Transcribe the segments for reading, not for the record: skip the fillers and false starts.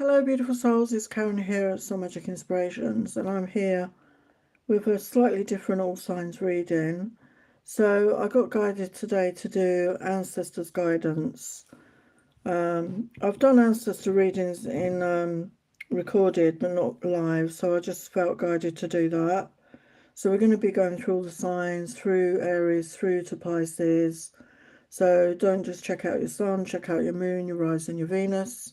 Hello, beautiful souls. It's Karen here at Soul Magic Inspirations, and I'm here with a slightly different all signs reading. So I got guided today to do ancestors guidance. I've done ancestor readings in recorded but not live, so I just felt guided to do that. So we're going to be going through all the signs, through Aries, through to Pisces. So don't just check out your sun, check out your moon, your rising, your Venus.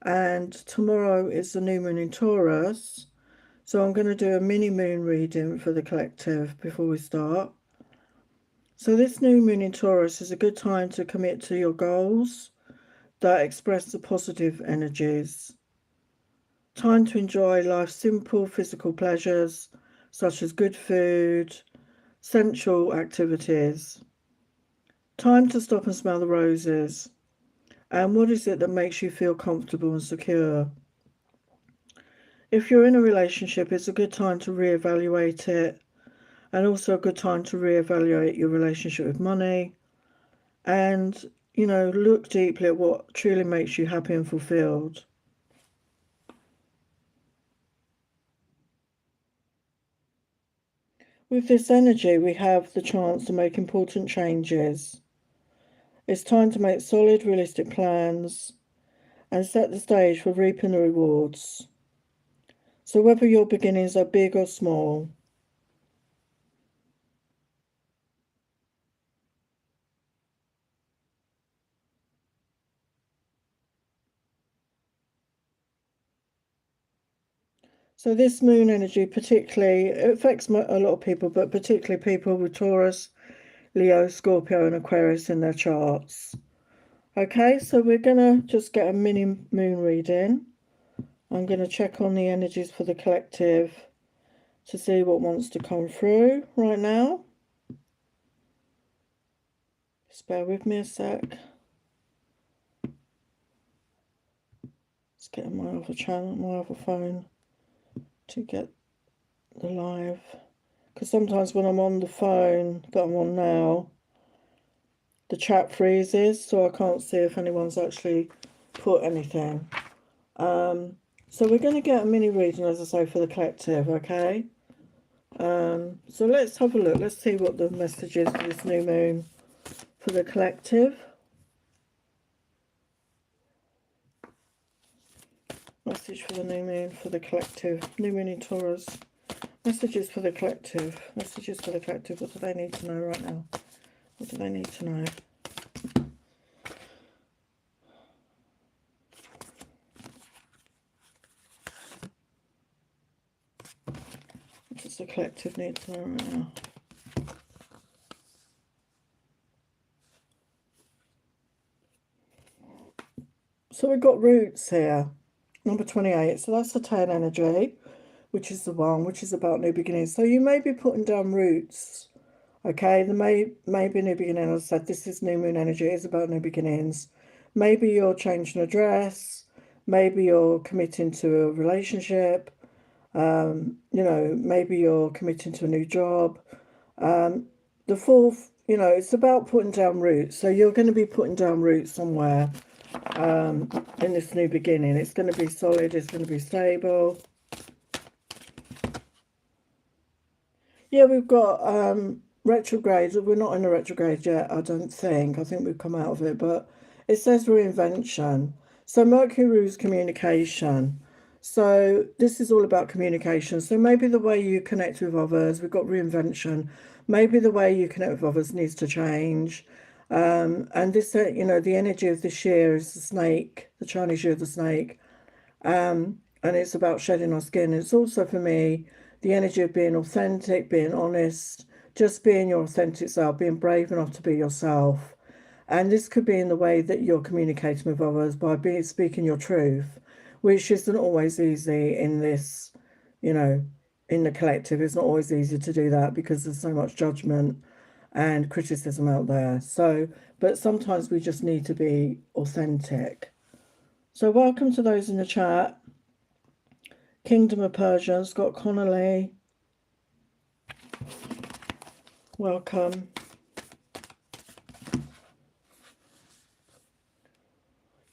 And tomorrow is the new moon in Taurus, so I'm going to do a mini moon reading for the collective before we start. So this new moon in Taurus is a good time to commit to your goals that express the positive energies. Time to enjoy life's simple physical pleasures such as good food, sensual activities. Time to stop and smell the roses. And what is it that makes you feel comfortable and secure? If you're in a relationship, it's a good time to reevaluate it, and also a good time to reevaluate your relationship with money, and, look deeply at what truly makes you happy and fulfilled. With this energy, we have the chance to make important changes. It's time to make solid, realistic plans and set the stage for reaping the rewards. So whether your beginnings are big or small, so this moon energy particularly it affects a lot of people, but particularly people with Taurus, Leo, Scorpio and Aquarius in their charts. Okay, so we're going to just get a mini moon reading. I'm going to check on the energies for the collective to see what wants to come through right now. Just bear with me a sec. Let's get on my other channel, my other phone to get the live. Because sometimes when I'm on the phone that I'm on now, the chat freezes, so I can't see if anyone's actually put anything. So we're going to get a mini reading, as I say, for the collective, okay? So let's have a look. Let's see what the message is for this new moon for the collective. Message for the new moon for the collective. New moon in Taurus. Messages for the collective. Messages for the collective. What do they need to know right now? What do they need to know? What does the collective need to know right now? So we've got roots here. Number 28. So that's the 10 energy, which is the one, which is about new beginnings. So you may be putting down roots. Okay, there may be a new beginning. As I said, this is new moon energy. It's about new beginnings. Maybe you're changing address. Maybe you're committing to a relationship. Maybe you're committing to a new job. The fourth, it's about putting down roots. So you're going to be putting down roots somewhere in this new beginning. It's going to be solid. It's going to be stable. Yeah, we've got retrograde. We're not in a retrograde yet, I don't think. I think we've come out of it, but it says reinvention. So Mercury rules communication. So this is all about communication. So maybe the way you connect with others, we've got reinvention. Maybe the way you connect with others needs to change. And this, the energy of this year is the snake, the Chinese year of the snake. And it's about shedding our skin. It's also, for me, the energy of being authentic, being honest, just being your authentic self, being brave enough to be yourself. And this could be in the way that you're communicating with others by speaking your truth, which isn't always easy in this, in the collective. It's not always easy to do that because there's so much judgment and criticism out there. So, but sometimes we just need to be authentic. So welcome to those in the chat. Kingdom of Persia, Scott Connolly. Welcome.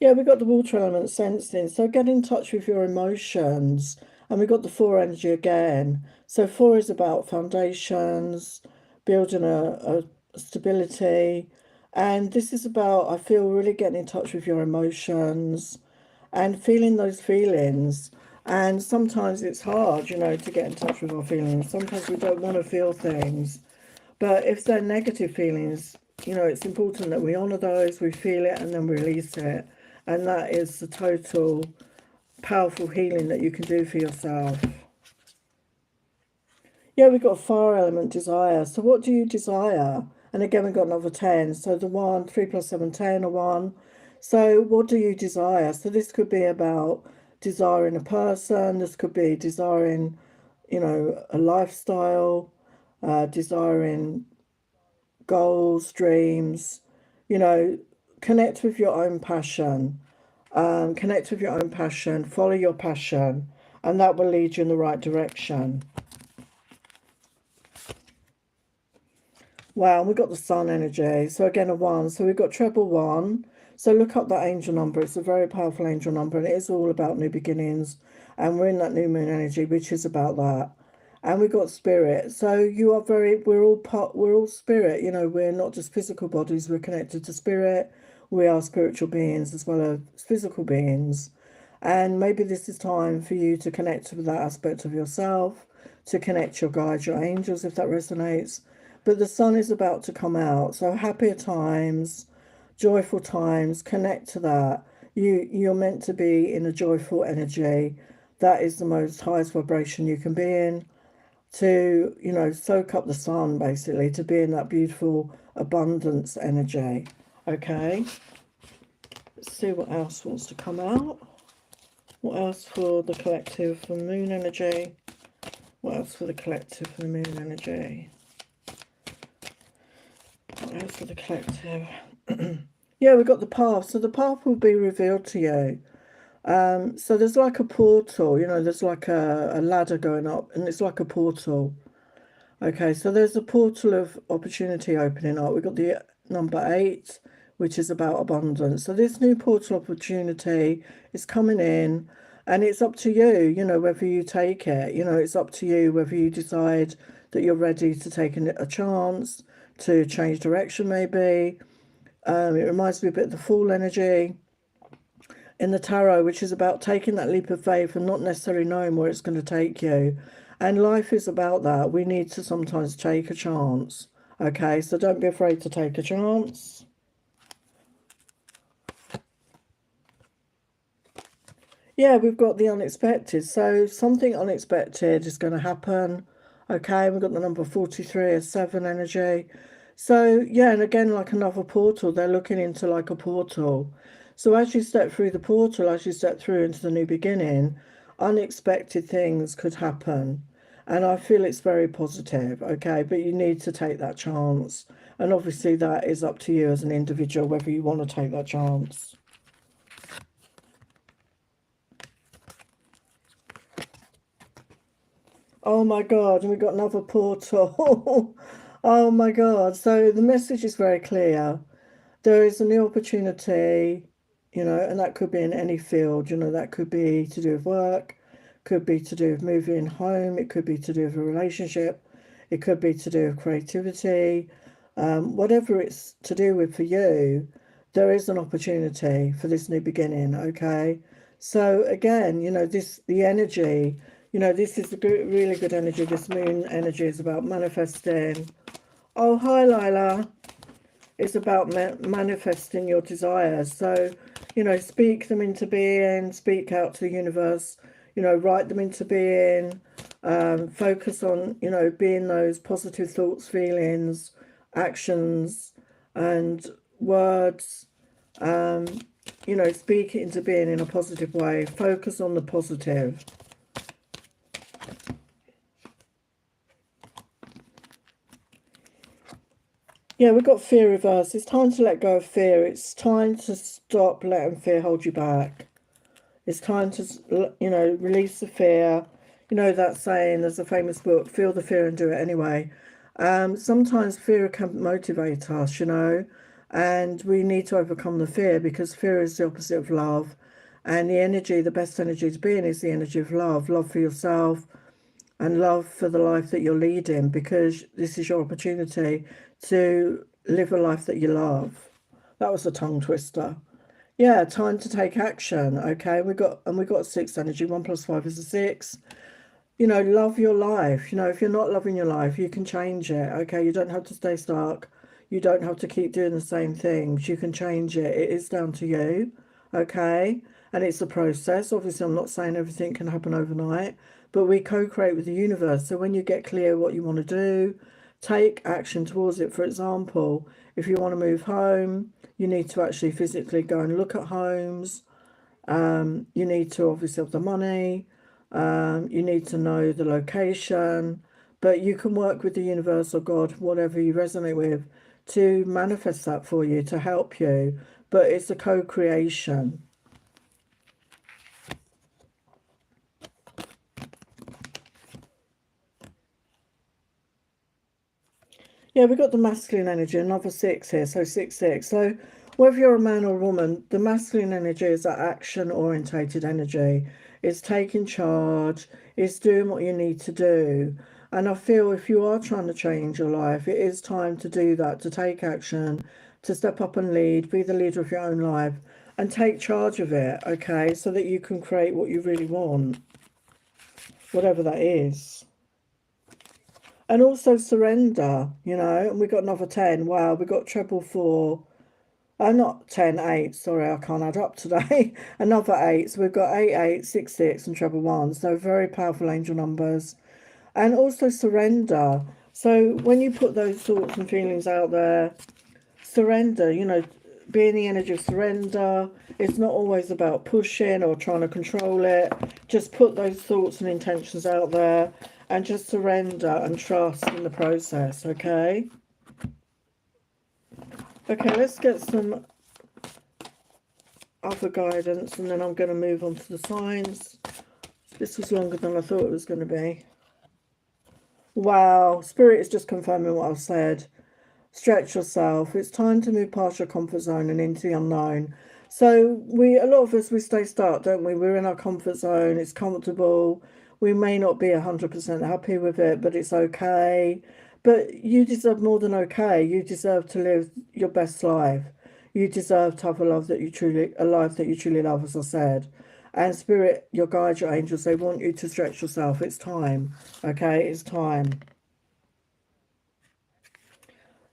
Yeah, we got the water element sensing. So get in touch with your emotions. And we got the four energy again. So four is about foundations, building a stability. And this is about, I feel, really getting in touch with your emotions and feeling those feelings. And sometimes it's hard, to get in touch with our feelings. Sometimes we don't want to feel things. But if they're negative feelings, it's important that we honour those, we feel it, and then release it. And that is the total powerful healing that you can do for yourself. Yeah, we've got a fire element, desire. So what do you desire? And again, we've got another 10. So the 1, 3 plus 7, 10, or 1. So what do you desire? So this could be about desiring a person. This could be desiring, a lifestyle, desiring goals, dreams, connect with your own passion. Connect with your own passion, follow your passion, and that will lead you in the right direction. Wow, we've got the sun energy. So again, a 1. So we've got treble 1. So look up that angel number. It's a very powerful angel number, and it is all about new beginnings. And we're in that new moon energy, which is about that. And we've got spirit. So we're all spirit. We're not just physical bodies. We're connected to spirit. We are spiritual beings as well as physical beings. And maybe this is time for you to connect with that aspect of yourself, to connect your guides, your angels, if that resonates. But the sun is about to come out. So happier times, joyful times, connect to that. You're meant to be in a joyful energy. That is the most highest vibration you can be in. To, soak up the sun, basically, to be in that beautiful abundance energy. Okay. Let's see what else wants to come out. What else for the collective for moon energy? What else for the collective for the moon energy? What else for the collective? Yeah, we've got the path. So the path will be revealed to you. So there's like a portal, there's like a ladder going up, and it's like a portal. Okay, so there's a portal of opportunity opening up. We've got the number 8, which is about abundance. So this new portal opportunity is coming in, and it's up to you, whether you take it. It's up to you whether you decide that you're ready to take a chance, to change direction maybe. It reminds me a bit of the Fool energy in the tarot, which is about taking that leap of faith and not necessarily knowing where it's going to take you. And life is about that. We need to sometimes take a chance. Okay, so don't be afraid to take a chance. Yeah, we've got the unexpected. So something unexpected is going to happen. Okay, we've got the number 43 as 7 energy. So yeah, and again, like another portal, they're looking into like a portal. So as you step through the portal, as you step through into the new beginning, unexpected things could happen. And I feel it's very positive, okay? But you need to take that chance. And obviously that is up to you as an individual, whether you want to take that chance. Oh my God, and we got another portal. Oh my God. So the message is very clear. There is a new opportunity, and that could be in any field, that could be to do with work, could be to do with moving home, it could be to do with a relationship, it could be to do with creativity, whatever it's to do with for you, there is an opportunity for this new beginning, okay? So again, the energy, this is a good, really good energy. This moon energy is about manifesting. Oh, hi, Lila. It's about manifesting your desires. So, speak them into being, speak out to the universe, write them into being, focus on, being those positive thoughts, feelings, actions, and words. Speak it into being in a positive way. Focus on the positive. Yeah, we've got fear reverse. It's time to let go of fear. It's time to stop letting fear hold you back. It's time to, release the fear. That saying, there's a famous book, feel the fear and do it anyway. Sometimes fear can motivate us, And we need to overcome the fear, because fear is the opposite of love. And the energy, the best energy to be in, is the energy of love. Love for yourself and love for the life that you're leading, because this is your opportunity to live a life that you love. That was a tongue twister. Yeah, time to take action. Okay, we got 6 energy. 1 + 5 is a 6. You know, love your life. You know, if you're not loving your life, you can change it. Okay, you don't have to stay stuck. You don't have to keep doing the same things. You can change it. It is down to you. Okay, and it's a process. Obviously, I'm not saying everything can happen overnight, but we co-create with the universe. So when you get clear what you want to do, take action towards it. For example, if you want to move home, you need to actually physically go and look at homes. You need to obviously have the money. You need to know the location, but you can work with the universe or God, whatever you resonate with, to manifest that for you, to help you. But it's a co-creation. Yeah, we've got the masculine energy, another 6 here, so 6, 6. So whether you're a man or a woman, the masculine energy is that action-orientated energy. It's taking charge, it's doing what you need to do. And I feel if you are trying to change your life, it is time to do that, to take action, to step up and lead, be the leader of your own life, and take charge of it, okay, so that you can create what you really want, whatever that is. And also surrender, you know, and we got another 10. Wow, we got treble 4. Not 10, 8. Sorry, I can't add up today. Another 8. So we've got 8, 8, 6, 6, and treble 1. So very powerful angel numbers. And also surrender. So when you put those thoughts and feelings out there, surrender, you know, be in the energy of surrender. It's not always about pushing or trying to control it. Just put those thoughts and intentions out there and just surrender and trust in the process, okay? Okay, let's get some other guidance, and then I'm going to move on to the signs. This was longer than I thought it was going to be. Wow, Spirit is just confirming what I've said. Stretch yourself. It's time to move past your comfort zone and into the unknown. So a lot of us, we stay stuck, don't we? We're in our comfort zone. It's comfortable. We may not be 100% happy with it, but it's okay. But you deserve more than okay. You deserve to live your best life. You deserve to have a life that you truly love, as I said. And Spirit, your guides, your angels, they want you to stretch yourself. It's time. Okay, it's time.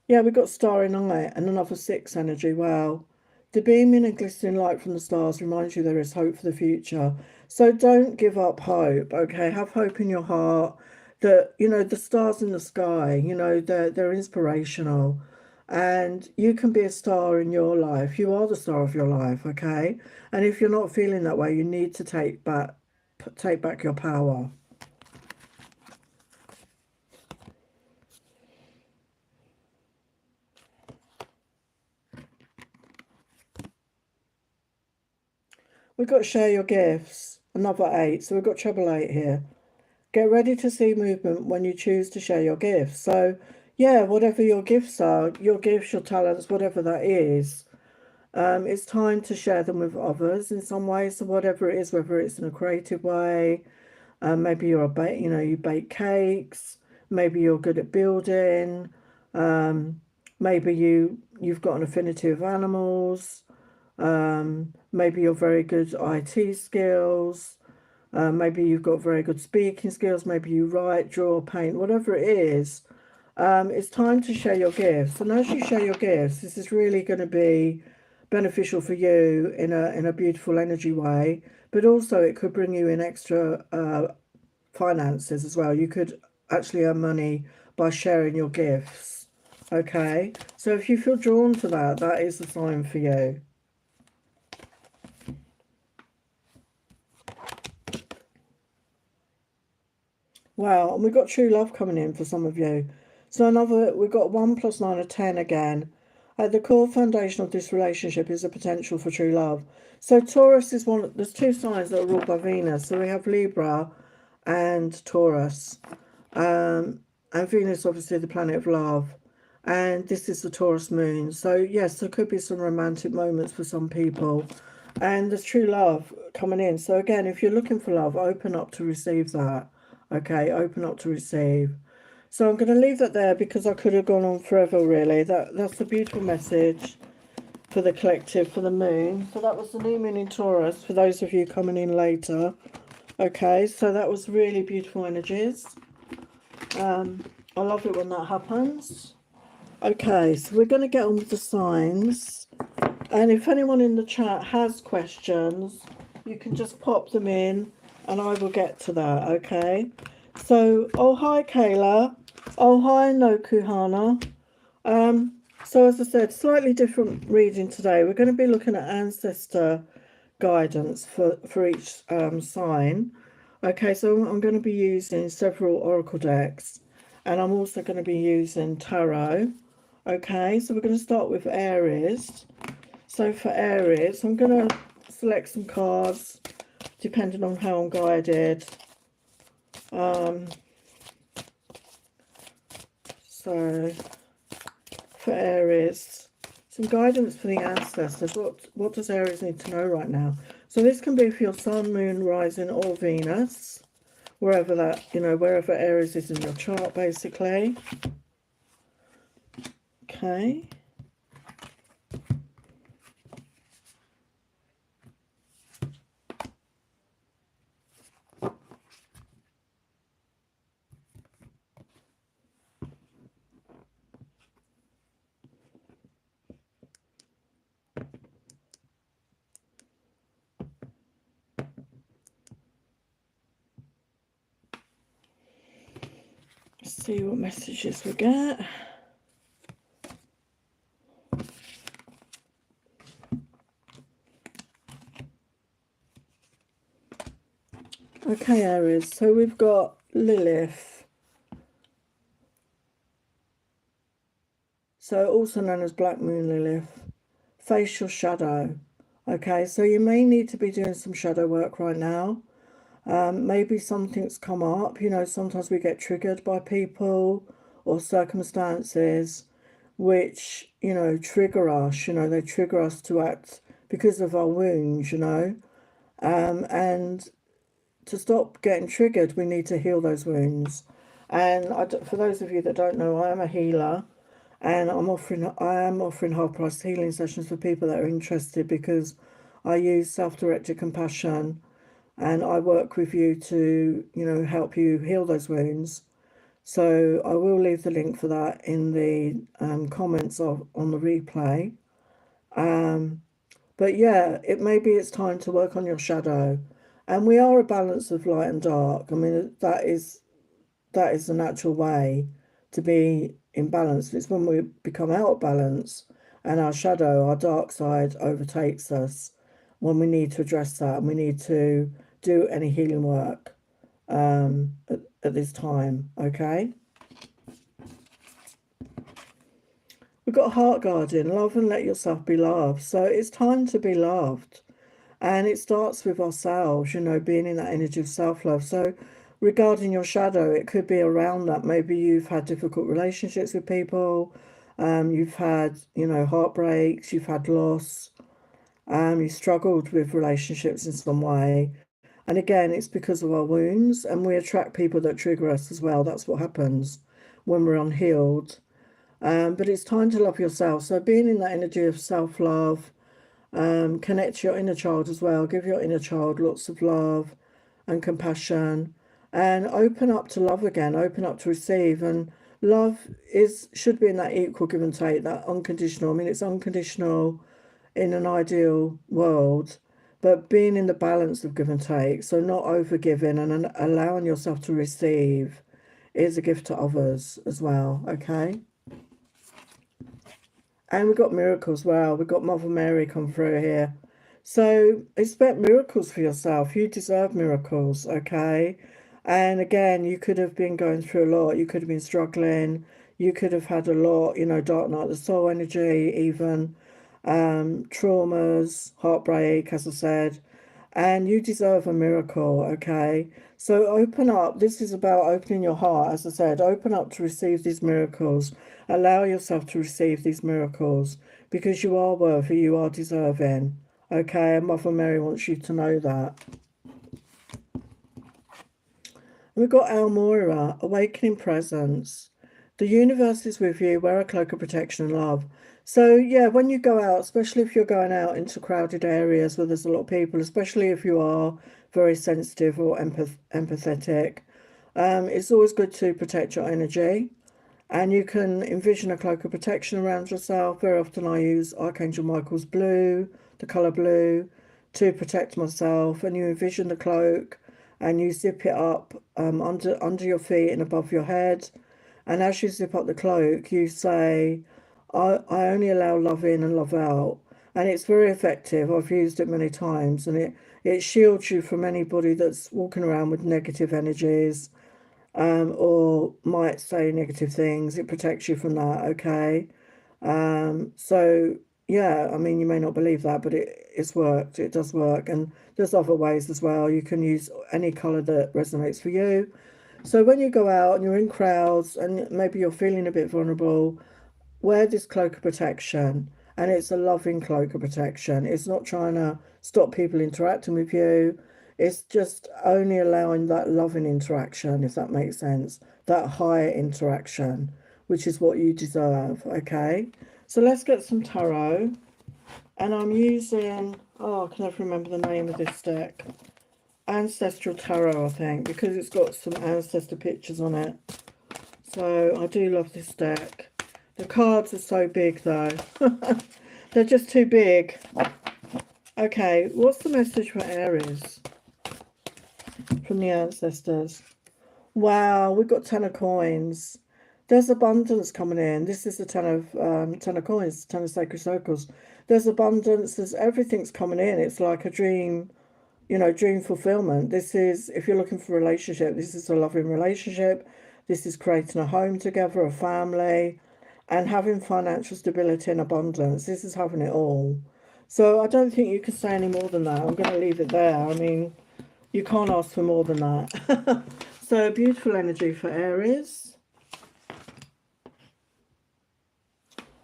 Yeah, we've got Starry Night and another 6 energy. Wow. The beaming and glistening light from the stars reminds you there is hope for the future. So don't give up hope, okay? Have hope in your heart that, you know, the stars in the sky, you know, they're inspirational. And you can be a star in your life. You are the star of your life, okay? And if you're not feeling that way, you need to take back your power. We've got share your gifts, another 8. So we've got treble 8 here. Get ready to see movement when you choose to share your gifts. So, yeah, whatever your gifts are, your gifts, your talents, whatever that is, it's time to share them with others in some way. So whatever it is, whether it's in a creative way, maybe you're you bake cakes, maybe you're good at building, maybe you've got an affinity with animals, maybe you're very good at IT skills. Maybe you've got very good speaking skills. Maybe you write, draw, paint, whatever it is. It's time to share your gifts. And as you share your gifts, this is really going to be beneficial for you in a beautiful energy way. But also it could bring you in extra finances as well. You could actually earn money by sharing your gifts. Okay. So if you feel drawn to that, that is the sign for you. Wow, and we've got true love coming in for some of you. So we've got 1 + 9 = 10 again. At the core foundation of this relationship is the potential for true love. So Taurus is there's 2 signs that are ruled by Venus. So we have Libra and Taurus. And Venus, obviously, the planet of love. and this is the Taurus moon. So yes, there could be some romantic moments for some people, and there's true love coming in. So again, if you're looking for love, open up to receive that. Okay, open up to receive. So I'm going to leave that there because I could have gone on forever, really. That's a beautiful message for the collective, for the moon. So that was the new moon in Taurus, for those of you coming in later. Okay, so that was really beautiful energies. I love it when that happens. Okay, so we're going to get on with the signs. And if anyone in the chat has questions, you can just pop them in and I will get to that, okay? So, oh, hi, Kayla. Oh, hi, Nokuhana. So as I said, slightly different reading today. We're going to be looking at ancestor guidance for each sign. Okay, so I'm going to be using several oracle decks, and I'm also going to be using tarot. Okay, so we're going to start with Aries. So for Aries, I'm going to select some cards depending on how I'm guided. So for Aries, some guidance for the ancestors. What does Aries need to know right now? So this can be for your sun, moon, rising, or Venus, wherever that, wherever Aries is in your chart, basically. Okay. Let's see what messages we get. Okay, Aries, so we've got Lilith, so also known as Black Moon Lilith. Face your shadow. Okay, so you may need to be doing some shadow work right now. Maybe something's come up. Sometimes we get triggered by people or circumstances which, trigger us. They trigger us to act because of our wounds, and to stop getting triggered, we need to heal those wounds. And for those of you that don't know, I am a healer, and I am offering half price healing sessions for people that are interested, because I use self-directed compassion, and I work with you to, help you heal those wounds. So I will leave the link for that in the comments on the replay. But yeah, maybe it's time to work on your shadow. And we are a balance of light and dark. I mean, that is the natural way to be in balance. It's when we become out of balance and our shadow, our dark side, overtakes us, when we need to address that, and we need to do any healing work at this time, okay? We've got Heart Guardian, love and let yourself be loved. So it's time to be loved. And it starts with ourselves, being in that energy of self-love. So regarding your shadow, it could be around that. Maybe you've had difficult relationships with people. You've had, heartbreaks, you've had loss. You struggled with relationships in some way. And again, it's because of our wounds, and we attract people that trigger us as well. That's what happens when we're unhealed. But it's time to love yourself. So being in that energy of self-love, connect to your inner child as well. Give your inner child lots of love and compassion, and open up to love again. Open up to receive. And love should be in that equal give and take, that unconditional. I mean, it's unconditional in an ideal world, but being in the balance of give and take. So not over giving and allowing yourself to receive is a gift to others as well. Okay. And we've got miracles. Well, we've got Mother Mary come through here. So expect miracles for yourself. You deserve miracles, okay? And again, you could have been going through a lot. You could have been struggling. You could have had a lot, dark night of the soul energy, even traumas, heartbreak, as I said. and you deserve a miracle, okay? So open up. This is about opening your heart. As I said, open up to receive these miracles. Allow yourself to receive these miracles because you are worthy, you are deserving, okay? And Mother Mary wants you to know that. We've got Almoira, awakening presence. The universe is with you. Wear a cloak of protection and love. So yeah, when you go out, especially if you're going out into crowded areas where there's a lot of people, especially if you are very sensitive or empathetic, it's always good to protect your energy. And you can envision a cloak of protection around yourself. Very often I use Archangel Michael's blue, the colour blue, to protect myself. And you envision the cloak and you zip it up under your feet and above your head. And as you zip up the cloak, you say, I only allow love in and love out. And it's very effective. I've used it many times, and it shields you from anybody that's walking around with negative energies, or might say negative things. It protects you from that, okay? So yeah, I mean, you may not believe that, but it's worked. It does work. And there's other ways as well. You can use any colour that resonates for you. So when you go out and you're in crowds and maybe you're feeling a bit vulnerable, wear this cloak of protection. And it's a loving cloak of protection. It's not trying to stop people interacting with you. It's just only allowing that loving interaction, if that makes sense, that higher interaction, which is what you deserve, okay? So let's get some tarot. And I'm using, oh, I can never remember the name of this deck. Ancestral Tarot, I think, because it's got some ancestor pictures on it. So I do love this deck. The cards are so big, though. They're just too big. Okay, what's the message for Aries from the ancestors? Wow, we've got 10 of coins. There's abundance coming in. This is the 10 of coins, 10 of sacred circles. There's abundance. There's everything's coming in. It's like a dream, you know, dream fulfillment. This is, if you're looking for a relationship, this is a loving relationship. This is creating a home together, a family, and having financial stability and abundance. This is having it all. So I don't think you can say any more than that. I'm going to leave it there. I mean, you can't ask for more than that. So beautiful energy for Aries.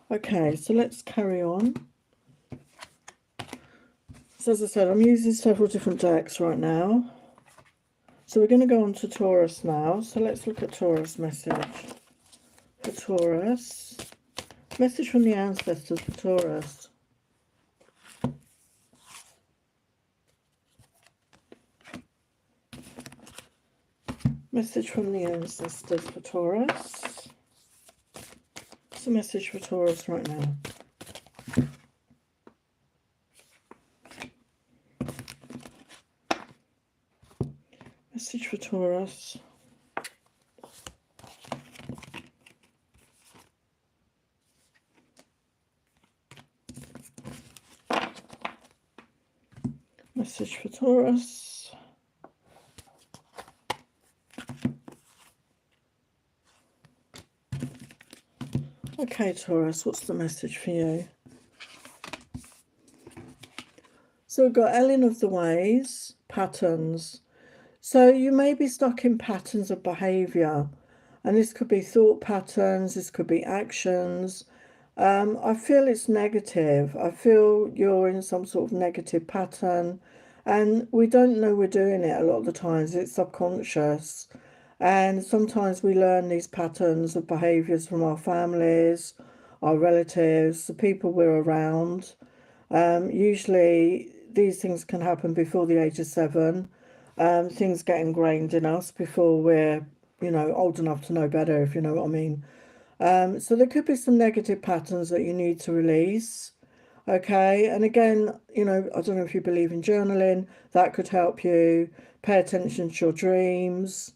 Okay, so let's carry on. So as I said, I'm using several different decks right now. So we're going to go on to Taurus now. So let's look at Taurus message for Taurus. Message from the ancestors for Taurus. Message from the ancestors for Taurus. What's the message for Taurus right now? Message for Taurus. Message for Taurus. Okay, Taurus, what's the message for you? So we've got Ellen of the Ways, patterns. So you may be stuck in patterns of behaviour, and this could be thought patterns, this could be actions. I feel it's negative. I feel you're in some sort of negative pattern, and we don't know we're doing it a lot of the times. It's subconscious. And sometimes we learn these patterns of behaviours from our families, our relatives, the people we're around. Usually these things can happen before the age of 7. Things get ingrained in us before we're, you know, old enough to know better, if you know what I mean. So there could be some negative patterns that you need to release. Okay, and again, you know, I don't know if you believe in journaling, that could help you. Pay attention to your dreams.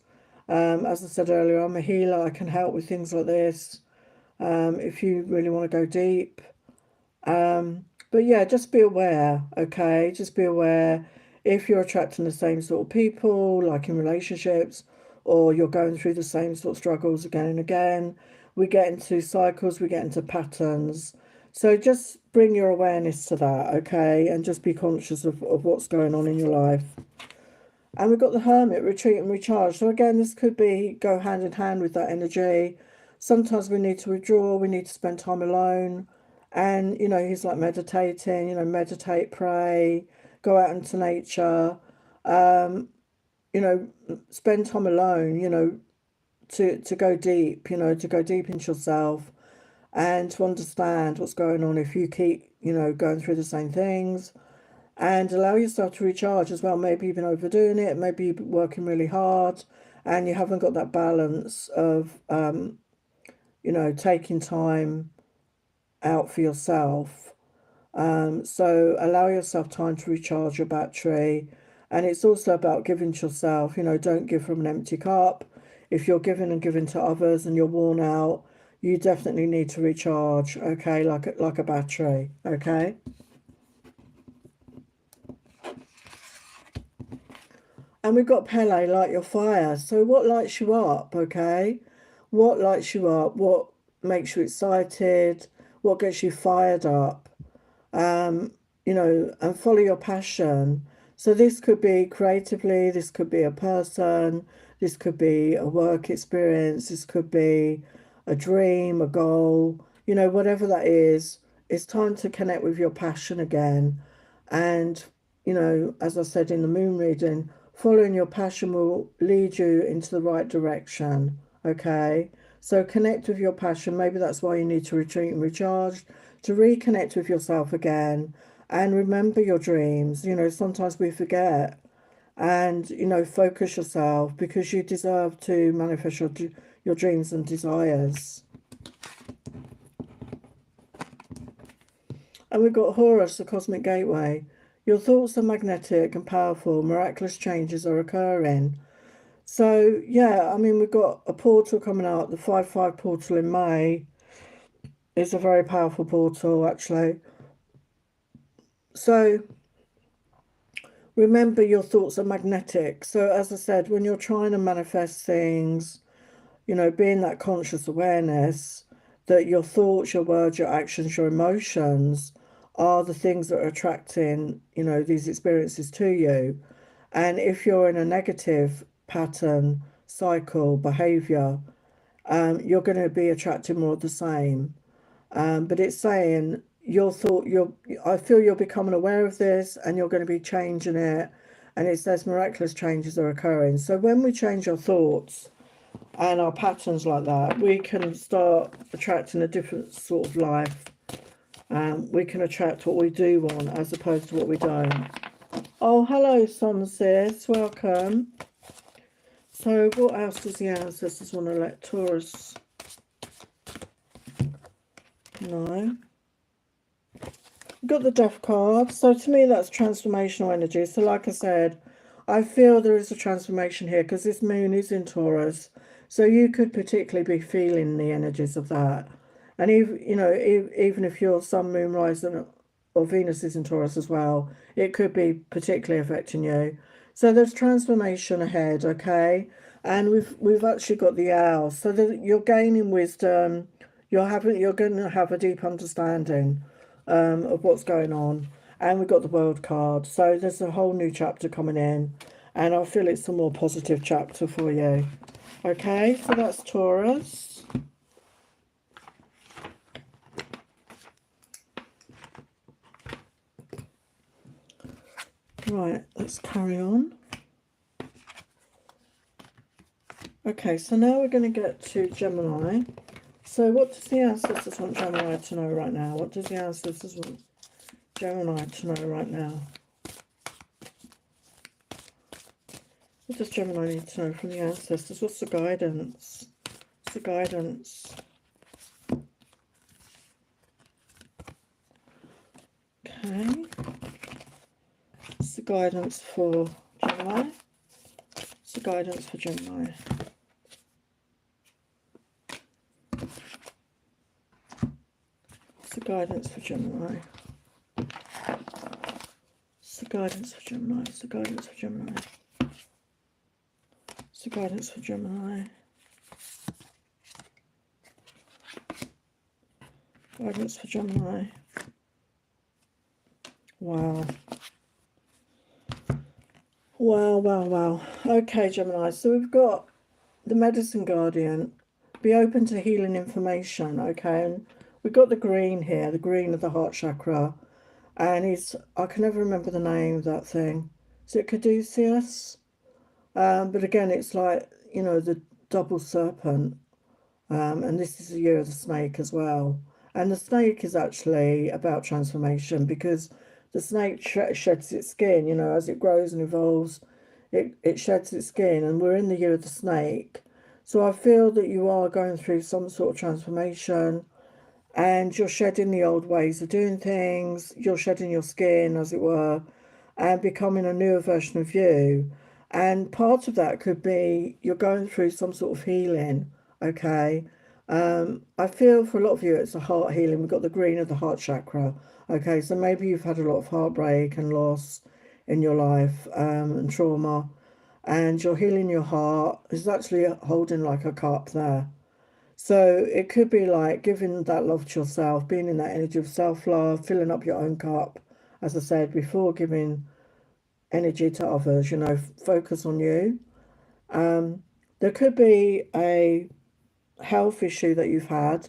As I said earlier, I'm a healer. I can help with things like this if you really want to go deep. But yeah, just be aware, okay? Just be aware if you're attracting the same sort of people, like in relationships, or you're going through the same sort of struggles again and again. We get into cycles, we get into patterns. So just bring your awareness to that, okay? And just be conscious of what's going on in your life. And we've got the Hermit, retreat and recharge. So again, this could be go hand in hand with that energy. Sometimes we need to withdraw, we need to spend time alone. And, you know, he's like meditating, you know, meditate, pray, go out into nature, you know, spend time alone, you know, to go deep, you know, to go deep into yourself and to understand what's going on if you keep, you know, going through the same things, and allow yourself to recharge as well. Maybe you've been overdoing it, maybe you've been working really hard and you haven't got that balance of, you know, taking time out for yourself. So allow yourself time to recharge your battery. And it's also about giving to yourself, you know, don't give from an empty cup. If you're giving and giving to others and you're worn out, you definitely need to recharge, okay, like a battery, okay? And we've got Pele, light your fire. So what lights you up, okay? What lights you up? What makes you excited? What gets you fired up? You know, and follow your passion. So this could be creatively, this could be a person, this could be a work experience, this could be a dream, a goal, you know, whatever that is, it's time to connect with your passion again. And, you know, as I said in the moon reading, following your passion will lead you into the right direction. Okay. So connect with your passion. Maybe that's why you need to retreat and recharge, to reconnect with yourself again and remember your dreams. You know, sometimes we forget, and, you know, focus yourself because you deserve to manifest your dreams and desires. And we've got Horus, the cosmic gateway. Your thoughts are magnetic and powerful. Miraculous changes are occurring. So, yeah, I mean, we've got a portal coming out, the 5/5 portal in May. It's a very powerful portal, actually. So, remember your thoughts are magnetic. So, as I said, when you're trying to manifest things, you know, being that conscious awareness that your thoughts, your words, your actions, your emotions are the things that are attracting, you know, these experiences to you. And if you're in a negative pattern, cycle, behavior, you're going to be attracting more of the same. But it's saying I feel you're becoming aware of this and you're going to be changing it. And it says miraculous changes are occurring. So when we change our thoughts and our patterns like that, we can start attracting a different sort of life. We can attract what we do want as opposed to what we don't. Oh, hello, Sun Sis. Welcome. So what else does the ancestors want to let Taurus know? Got the Death card. So to me, that's transformational energy. So like I said, I feel there is a transformation here because this moon is in Taurus. So you could particularly be feeling the energies of that. And even, you know, even if your sun, moon, rising or Venus is in Taurus as well, it could be particularly affecting you. So there's transformation ahead, okay? And we've actually got the owl. So that you're gaining wisdom, you're going to have a deep understanding of what's going on. And we've got the World card. So there's a whole new chapter coming in. And I feel it's a more positive chapter for you. Okay, so that's Taurus. Right, let's carry on. Okay, so now we're going to get to Gemini. So what does the ancestors want Gemini to know right now? What does the ancestors want Gemini to know right now? What does Gemini need to know from the ancestors? What's the guidance? What's the guidance? Okay. What's the guidance for Gemini? What's the guidance for Gemini? What's the guidance for Gemini? What's the guidance for Gemini? What's the guidance for Gemini? What's the guidance for Gemini? Guidance for Gemini. Wow. Wow, wow, wow. Okay, Gemini. So we've got the Medicine Guardian. Be open to healing information, okay? And we've got the green here, the green of the heart chakra. And I can never remember the name of that thing. Is it Caduceus? But again, it's like, you know, the double serpent. And this is the year of the snake as well. And the snake is actually about transformation, because the snake sheds its skin, you know, as it grows and evolves, it sheds its skin, and we're in the year of the snake. So I feel that you are going through some sort of transformation, and you're shedding the old ways of doing things, you're shedding your skin, as it were, and becoming a newer version of you. And part of that could be you're going through some sort of healing, okay? I feel for a lot of you it's a heart healing. We've got the green of the heart chakra, okay? So maybe you've had a lot of heartbreak and loss in your life, and trauma, and you're healing your heart. It's actually holding like a cup there. So it could be like giving that love to yourself, being in that energy of self-love, filling up your own cup, as I said before, giving energy to others, you know, focus on you. There could be a health issue that you've had,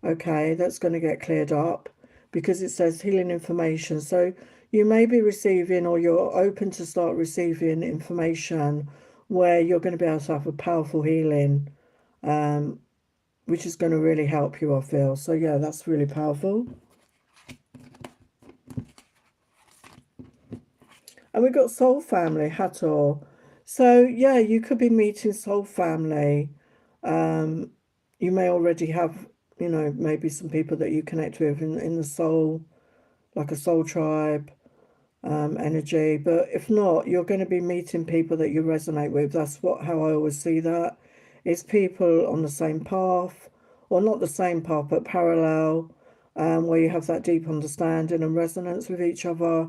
okay, that's going to get cleared up, because it says healing information. So you may be receiving, or you're open to start receiving information where you're going to be able to have a powerful healing, which is going to really help you, I feel. So yeah, that's really powerful. And we've got Soul Family, Hathor. So yeah, you could be meeting Soul Family. You may already have, you know, maybe some people that you connect with in the soul, like a soul tribe energy. But if not, you're going to be meeting people that you resonate with. That's how I always see that. It's people on the same path, or not the same path, but parallel, where you have that deep understanding and resonance with each other.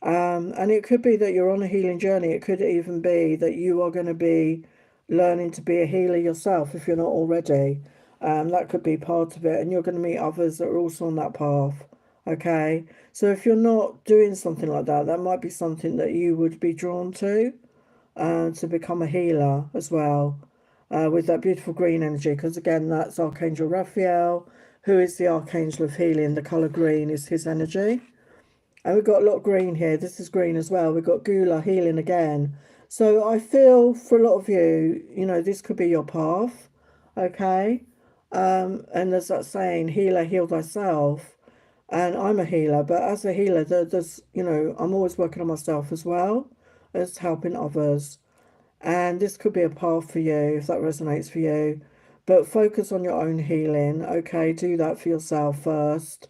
And it could be that you're on a healing journey. It could even be that you are going to be learning to be a healer yourself if you're not already. That could be part of it. And you're going to meet others that are also on that path. Okay. So if you're not doing something like that, that might be something that you would be drawn to become a healer as well, with that beautiful green energy. Because again, that's Archangel Raphael, who is the Archangel of healing. The colour green is his energy. And we've got a lot of green here. This is green as well. We've got Gula healing again. So I feel for a lot of you, you know, this could be your path. Okay. And there's that saying, healer, heal thyself. And I'm a healer, but as a healer, there's, you know, I'm always working on myself as well as helping others. And this could be a path for you if that resonates for you. But focus on your own healing. Okay. Do that for yourself first.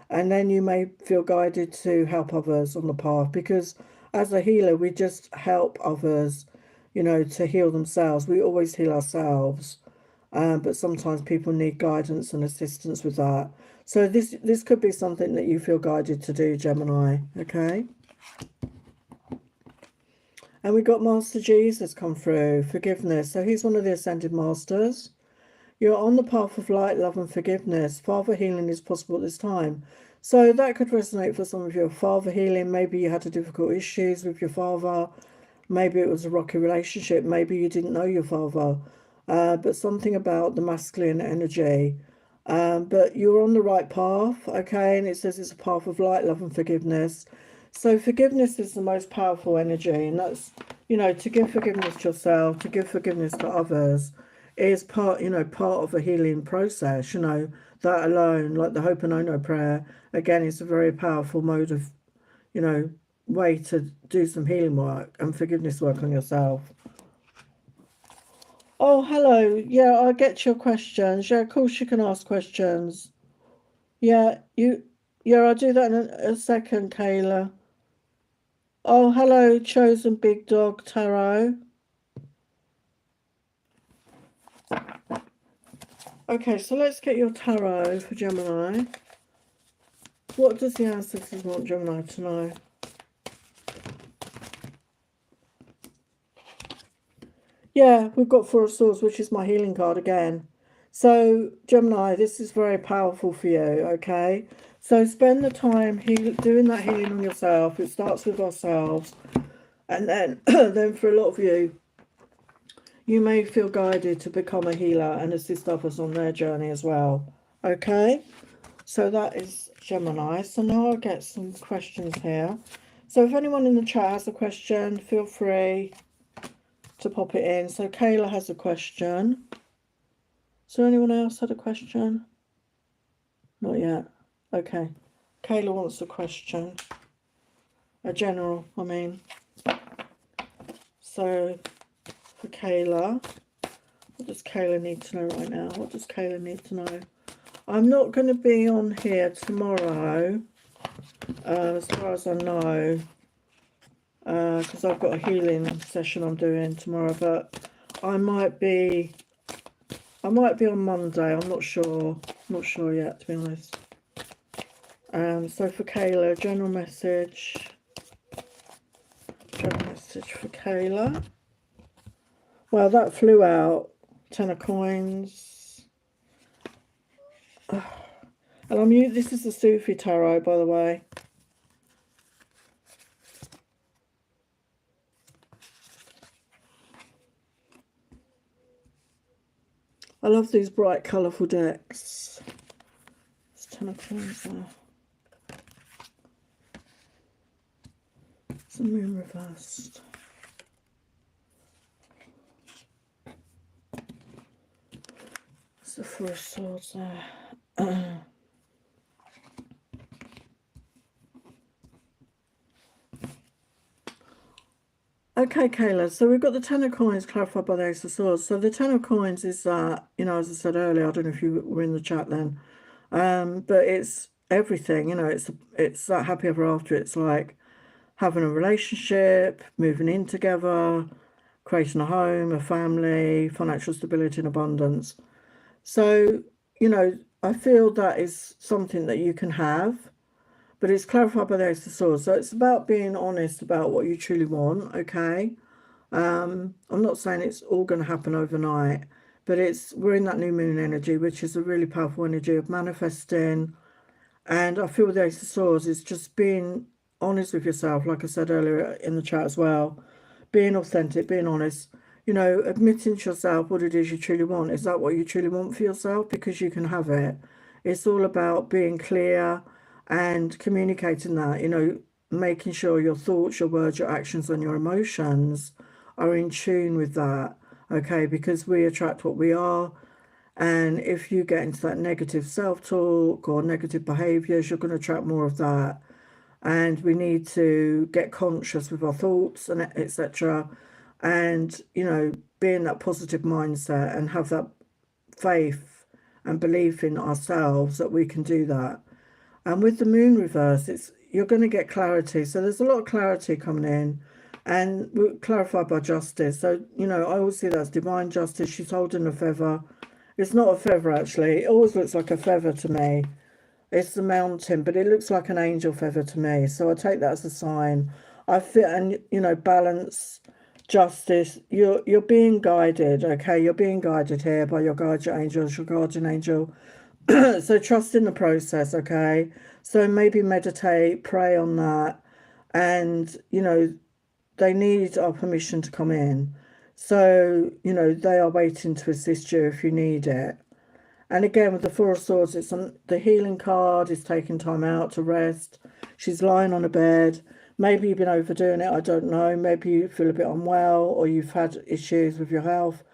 And then you may feel guided to help others on the path, because as a healer, we just help others, you know, to heal themselves. We always heal ourselves, but sometimes people need guidance and assistance with that. So this could be something that you feel guided to do, Gemini, okay? And we got Master Jesus come through, forgiveness. So he's one of the Ascended Masters. You're on the path of light, love and forgiveness. Father healing is possible at this time. So that could resonate for some of you. Father healing, maybe you had a difficult issues with your father. Maybe it was a rocky relationship. Maybe you didn't know your father. But something about the masculine energy. But you're on the right path, okay? And it says it's a path of light, love and forgiveness. So forgiveness is the most powerful energy. And that's, you know, to give forgiveness to yourself, to give forgiveness to others, is part, you know, part of a healing process. You know, that alone, like the Ho'oponopono prayer, again, it's a very powerful mode of, you know, way to do some healing work and forgiveness work on yourself. Oh, hello. Yeah, I'll get to your questions. Yeah, of course you can ask questions. Yeah, I'll do that in a second, Kayla. Oh, hello, Chosen Big Dog Tarot. Okay, so let's get your tarot for Gemini. What does the ancestors want Gemini to know? Yeah, we've got Four of Swords, which is my healing card again. So, Gemini, this is very powerful for you, okay? So spend the time doing that healing on yourself. It starts with ourselves. And then, then for a lot of you, you may feel guided to become a healer and assist others on their journey as well. Okay? So that is Gemini. So now I'll get some questions here. So if anyone in the chat has a question, feel free to pop it in. So Kayla has a question. So anyone else had a question? Not yet. Okay. Kayla wants a question. A general, I mean. So for Kayla, what does Kayla need to know right now? What does Kayla need to know? I'm not going to be on here tomorrow, as far as I know, because I've got a healing session I'm doing tomorrow, but I might be on Monday. I'm not sure yet, to be honest. So for Kayla, general message for Kayla. Well, that flew out. 10 of coins. And this is the Sufi tarot, by the way. I love these bright, colourful decks. It's 10 of coins there. It's the moon reversed. It's the Four of Swords there. Okay, Kayla, so we've got the 10 of coins clarified by the Ace of Swords. So the 10 of coins is that, you know, as I said earlier, I don't know if you were in the chat then, but it's everything, you know, it's that happy ever after. It's like having a relationship, moving in together, creating a home, a family, financial stability and abundance. So, you know, I feel that is something that you can have. But it's clarified by the Ace of Swords. So it's about being honest about what you truly want, okay? I'm not saying it's all going to happen overnight, but we're in that new moon energy, which is a really powerful energy of manifesting. And I feel the Ace of Swords is just being honest with yourself, like I said earlier in the chat as well. Being authentic, being honest. You know, admitting to yourself what it is you truly want. Is that what you truly want for yourself? Because you can have it. It's all about being clear and communicating that, you know, making sure your thoughts, your words, your actions and your emotions are in tune with that, okay? Because we attract what we are. And if you get into that negative self-talk or negative behaviors, you're going to attract more of that. And we need to get conscious with our thoughts and etc. And, you know, be in that positive mindset and have that faith and belief in ourselves that we can do that. And with the moon reverse, you're going to get clarity. So there's a lot of clarity coming in, and we're clarified by justice. So, you know, I always see that as divine justice. She's holding a feather. It's not a feather, actually. It always looks like a feather to me. It's the mountain, but it looks like an angel feather to me. So I take that as a sign. I feel, and, you know, balance, justice. You're being guided, okay? You're being guided here by your guardian angels, your guardian angel. So trust in the process, okay? So maybe meditate, pray on that. And, you know, they need our permission to come in. So, you know, they are waiting to assist you if you need it. And again, with the Four of Swords, it's on the healing card, is taking time out to rest. She's lying on a bed. Maybe you've been overdoing it, I don't know. Maybe you feel a bit unwell or you've had issues with your health.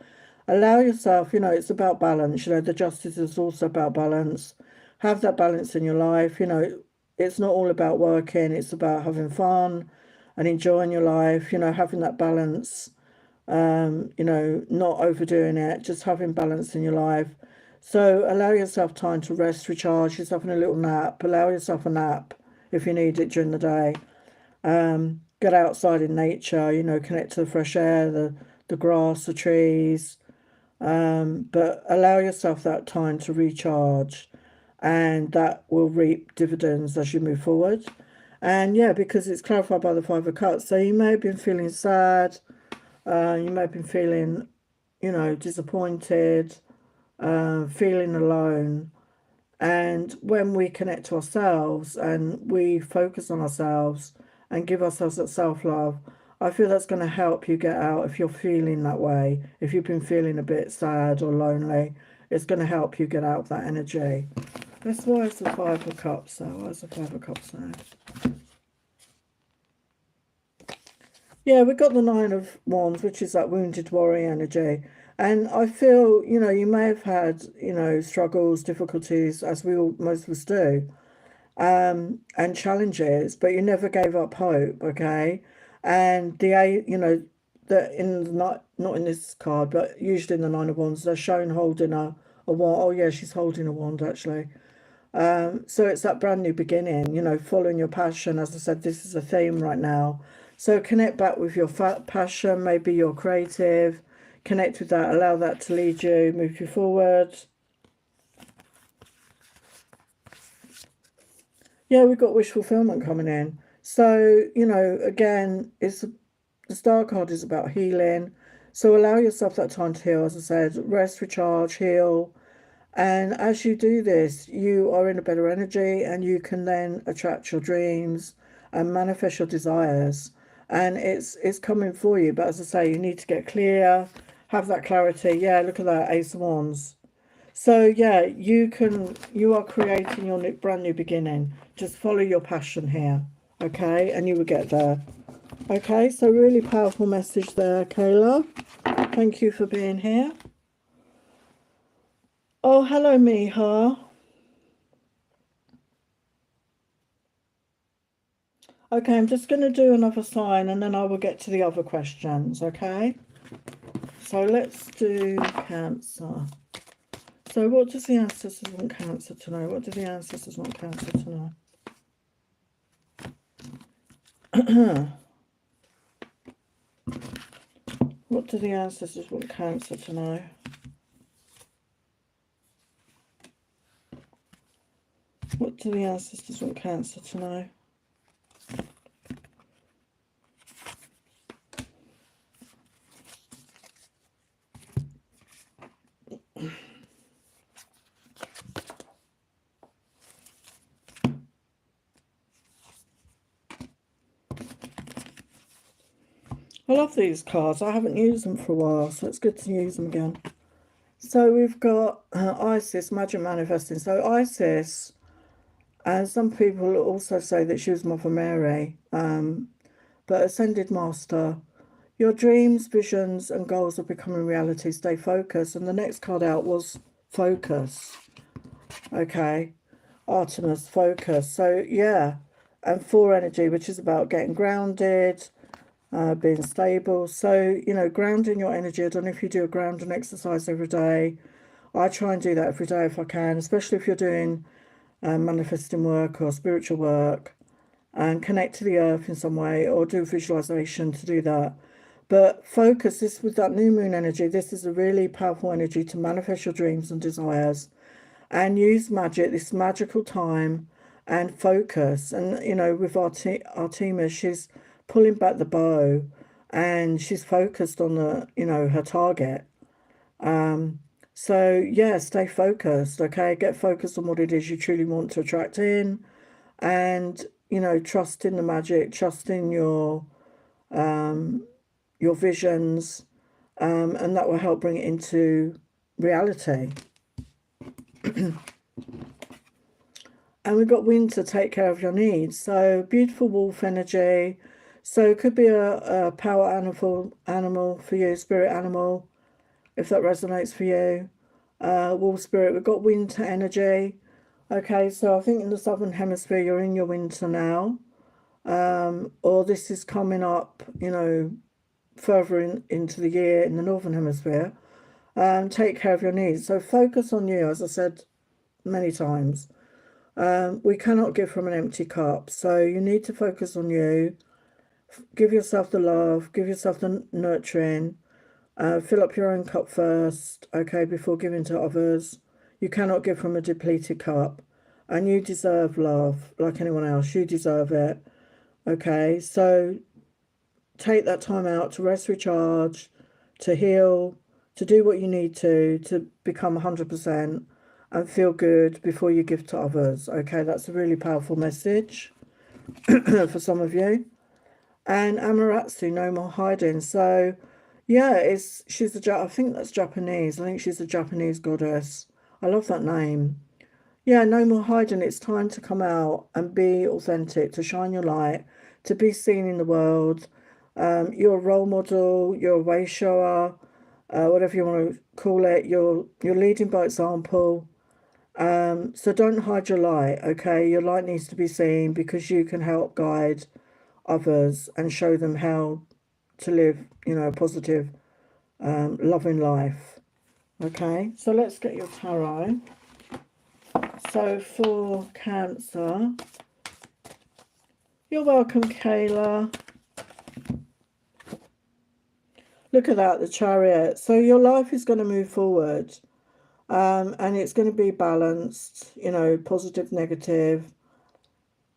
Allow yourself, you know, it's about balance. You know, the justice is also about balance. Have that balance in your life. You know, it's not all about working. It's about having fun and enjoying your life, you know, having that balance, you know, not overdoing it, just having balance in your life. So allow yourself time to rest, recharge, just having a little nap. Allow yourself a nap if you need it during the day. Get outside in nature, you know, connect to the fresh air, the grass, the trees. But allow yourself that time to recharge, and that will reap dividends as you move forward. And yeah, because it's clarified by the Five of Cups, so you may have been feeling sad, you may have been feeling, you know, disappointed, feeling alone. And when we connect to ourselves and we focus on ourselves and give ourselves that self-love, I feel that's going to help you get out if you're feeling that way. If you've been feeling a bit sad or lonely, it's going to help you get out of that energy. That's why it's the Five of Cups. So why is the Five of Cups now? Yeah, we've got the Nine of Wands, which is that wounded warrior energy. And I feel, you know, you may have had, you know, struggles, difficulties, as we all, most of us do, and challenges, but you never gave up hope, okay? And you know, not in this card, but usually in the Nine of Wands, they're shown holding a wand. Oh yeah, she's holding a wand actually. So it's that brand new beginning, you know, following your passion. As I said, this is a theme right now. So connect back with your passion. Maybe you're creative. Connect with that. Allow that to lead you, move you forward. Yeah, we've got wish fulfillment coming in. So, you know, again, the Star card is about healing. So allow yourself that time to heal. As I said, rest, recharge, heal. And as you do this, you are in a better energy and you can then attract your dreams and manifest your desires. And it's coming for you. But as I say, you need to get clear, have that clarity. Yeah, look at that, Ace of Wands. So yeah, you are creating your brand new beginning. Just follow your passion here, okay? And you will get there. Okay, so really powerful message there, Kayla. Thank you for being here. Oh, hello, Miha. Okay, I'm just going to do another sign and then I will get to the other questions, okay? So let's do Cancer. So what does the ancestors want Cancer to know? What do the ancestors want Cancer to know? What do the ancestors want Cancer to know? What do the ancestors want Cancer to know? I love these cards. I haven't used them for a while, so it's good to use them again. So we've got Isis, Magic Manifesting. So Isis, and some people also say that she was Mother Mary, but Ascended Master. Your dreams, visions, and goals are becoming reality. Stay focused. And the next card out was Focus. Okay. Artemis, Focus. So, yeah. And Four Energy, which is about getting grounded, being stable. So, you know, grounding your energy. I don't know if you do a grounding exercise every day. I try and do that every day if I can, especially if you're doing manifesting work or spiritual work, and connect to the earth in some way or do visualization to do that. But focus, this with that new moon energy, this is a really powerful energy to manifest your dreams and desires and use magic, this magical time, and focus. And, you know, with Artemis, she's pulling back the bow and she's focused on the, you know, her target. So yeah, stay focused, okay? Get focused on what it is you truly want to attract in, and you know, trust in the magic, trust in your visions, and that will help bring it into reality. And we've got wind to take care of your needs. So beautiful wolf energy. So it could be a power animal for you, spirit animal, if that resonates for you. Wolf spirit, we've got winter energy. Okay, so I think in the southern hemisphere you're in your winter now, or this is coming up, you know, further into the year in the northern hemisphere. Take care of your needs. So focus on you, as I said many times. We cannot give from an empty cup, so you need to focus on you. Give yourself the love, give yourself the nurturing. Fill up your own cup first, okay, before giving to others. You cannot give from a depleted cup. And you deserve love like anyone else. You deserve it. Okay, so take that time out to rest, recharge, to heal, to do what you need to become 100% and feel good before you give to others. Okay, that's a really powerful message for some of you. And Amaterasu, no more hiding. So yeah, I think that's Japanese. I think she's a Japanese goddess. I love that name. Yeah, no more hiding. It's time to come out and be authentic, to shine your light, to be seen in the world. You're a role model, you're a way shower, whatever you want to call it. You're leading by example. So don't hide your light, okay? Your light needs to be seen because you can help guide others and show them how to live, a positive, loving life. Okay, so let's get your tarot. So for Cancer, you're welcome, Kayla. Look at that, the Chariot. So your life is going to move forward, and it's going to be balanced, positive, negative,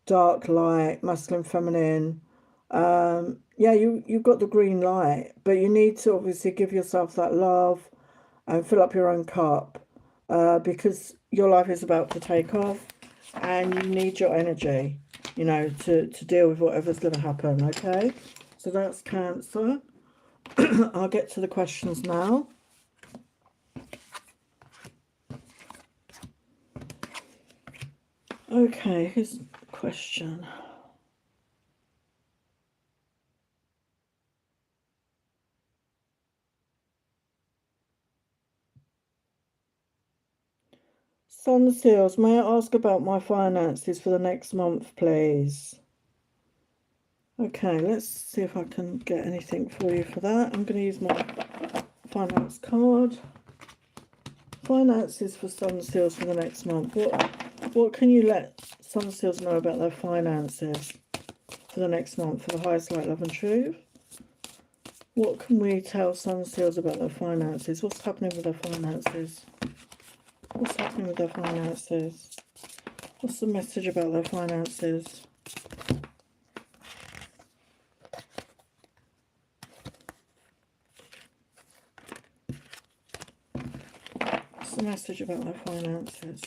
dark, light, masculine, feminine. Yeah, you've got the green light, but you need to obviously give yourself that love and fill up your own cup, because your life is about to take off and you need your energy, to deal with whatever's going to happen. Okay, so that's Cancer. I'll get to the questions now. Okay, here's the question. Sun Seals, may I ask about my finances for the next month, please? Okay, let's see if I can get anything for you for that. I'm going to use my finance card. Finances for Sun Seals for the next month. What can you let Sun Seals know about their finances for the next month for the highest light, love and truth? What can we tell Sun Seals about their finances? What's happening with their finances? What's happening with their finances? What's the message about their finances? What's the message about their finances?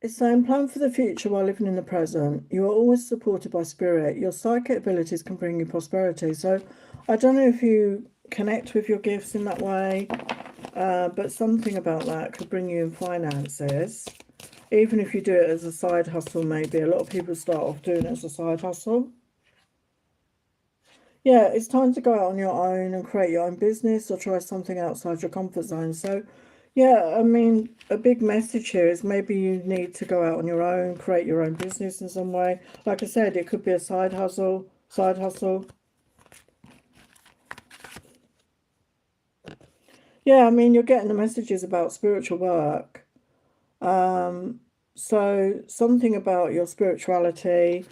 It's saying plan for the future while living in the present. You are always supported by spirit. Your psychic abilities can bring you prosperity. So I don't know if you connect with your gifts in that way, but something about that could bring you in finances. Even if you do it as a side hustle, maybe. A lot of people start off doing it as a side hustle. Yeah, it's time to go out on your own and create your own business or try something outside your comfort zone. So, yeah, I mean, a big message here is maybe you need to go out on your own, create your own business in some way. Like I said, it could be a side hustle. Yeah, I mean, you're getting the messages about spiritual work. So something about your spirituality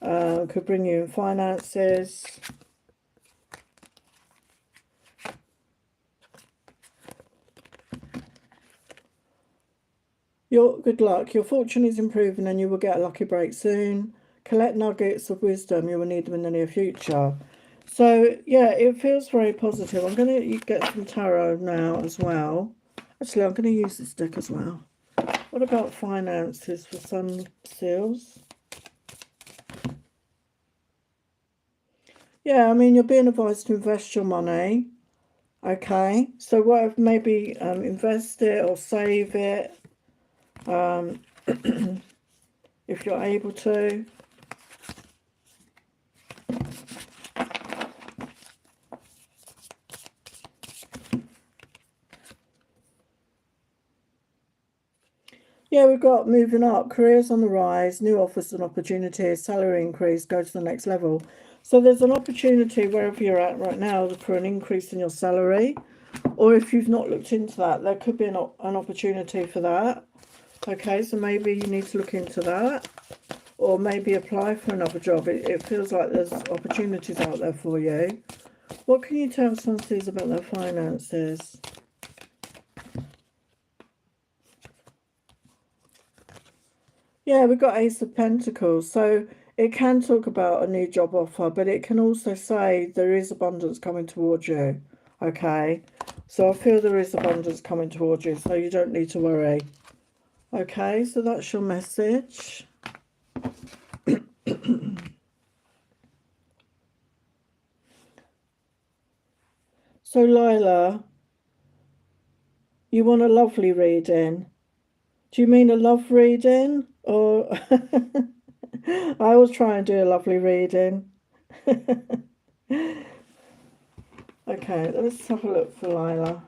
could bring you in finances. Good luck. Your fortune is improving and you will get a lucky break soon. Collect nuggets of wisdom. You will need them in the near future. So, yeah, it feels very positive. I'm going to get some tarot now as well. Actually, I'm going to use this deck as well. What about finances for Sun Seals? Yeah, I mean, you're being advised to invest your money. Okay, so what, maybe invest it or save it. If you're able to. Yeah, we've got moving up, careers on the rise, new offers and opportunities, salary increase, go to the next level. So there's an opportunity wherever you're at right now for an increase in your salary. Or if you've not looked into that, there could be an opportunity for that. Okay, so maybe you need to look into that. Or maybe apply for another job. It feels like there's opportunities out there for you. What can you tell Sun Seals about their finances? Yeah, we've got Ace of Pentacles. So it can talk about a new job offer, but it can also say there is abundance coming towards you. Okay. So I feel there is abundance coming towards you, so you don't need to worry. Okay, so that's your message. So Lila, you want a lovely reading? Do you mean a love reading? Or I always try and do a lovely reading. Okay, let's have a look for Lila.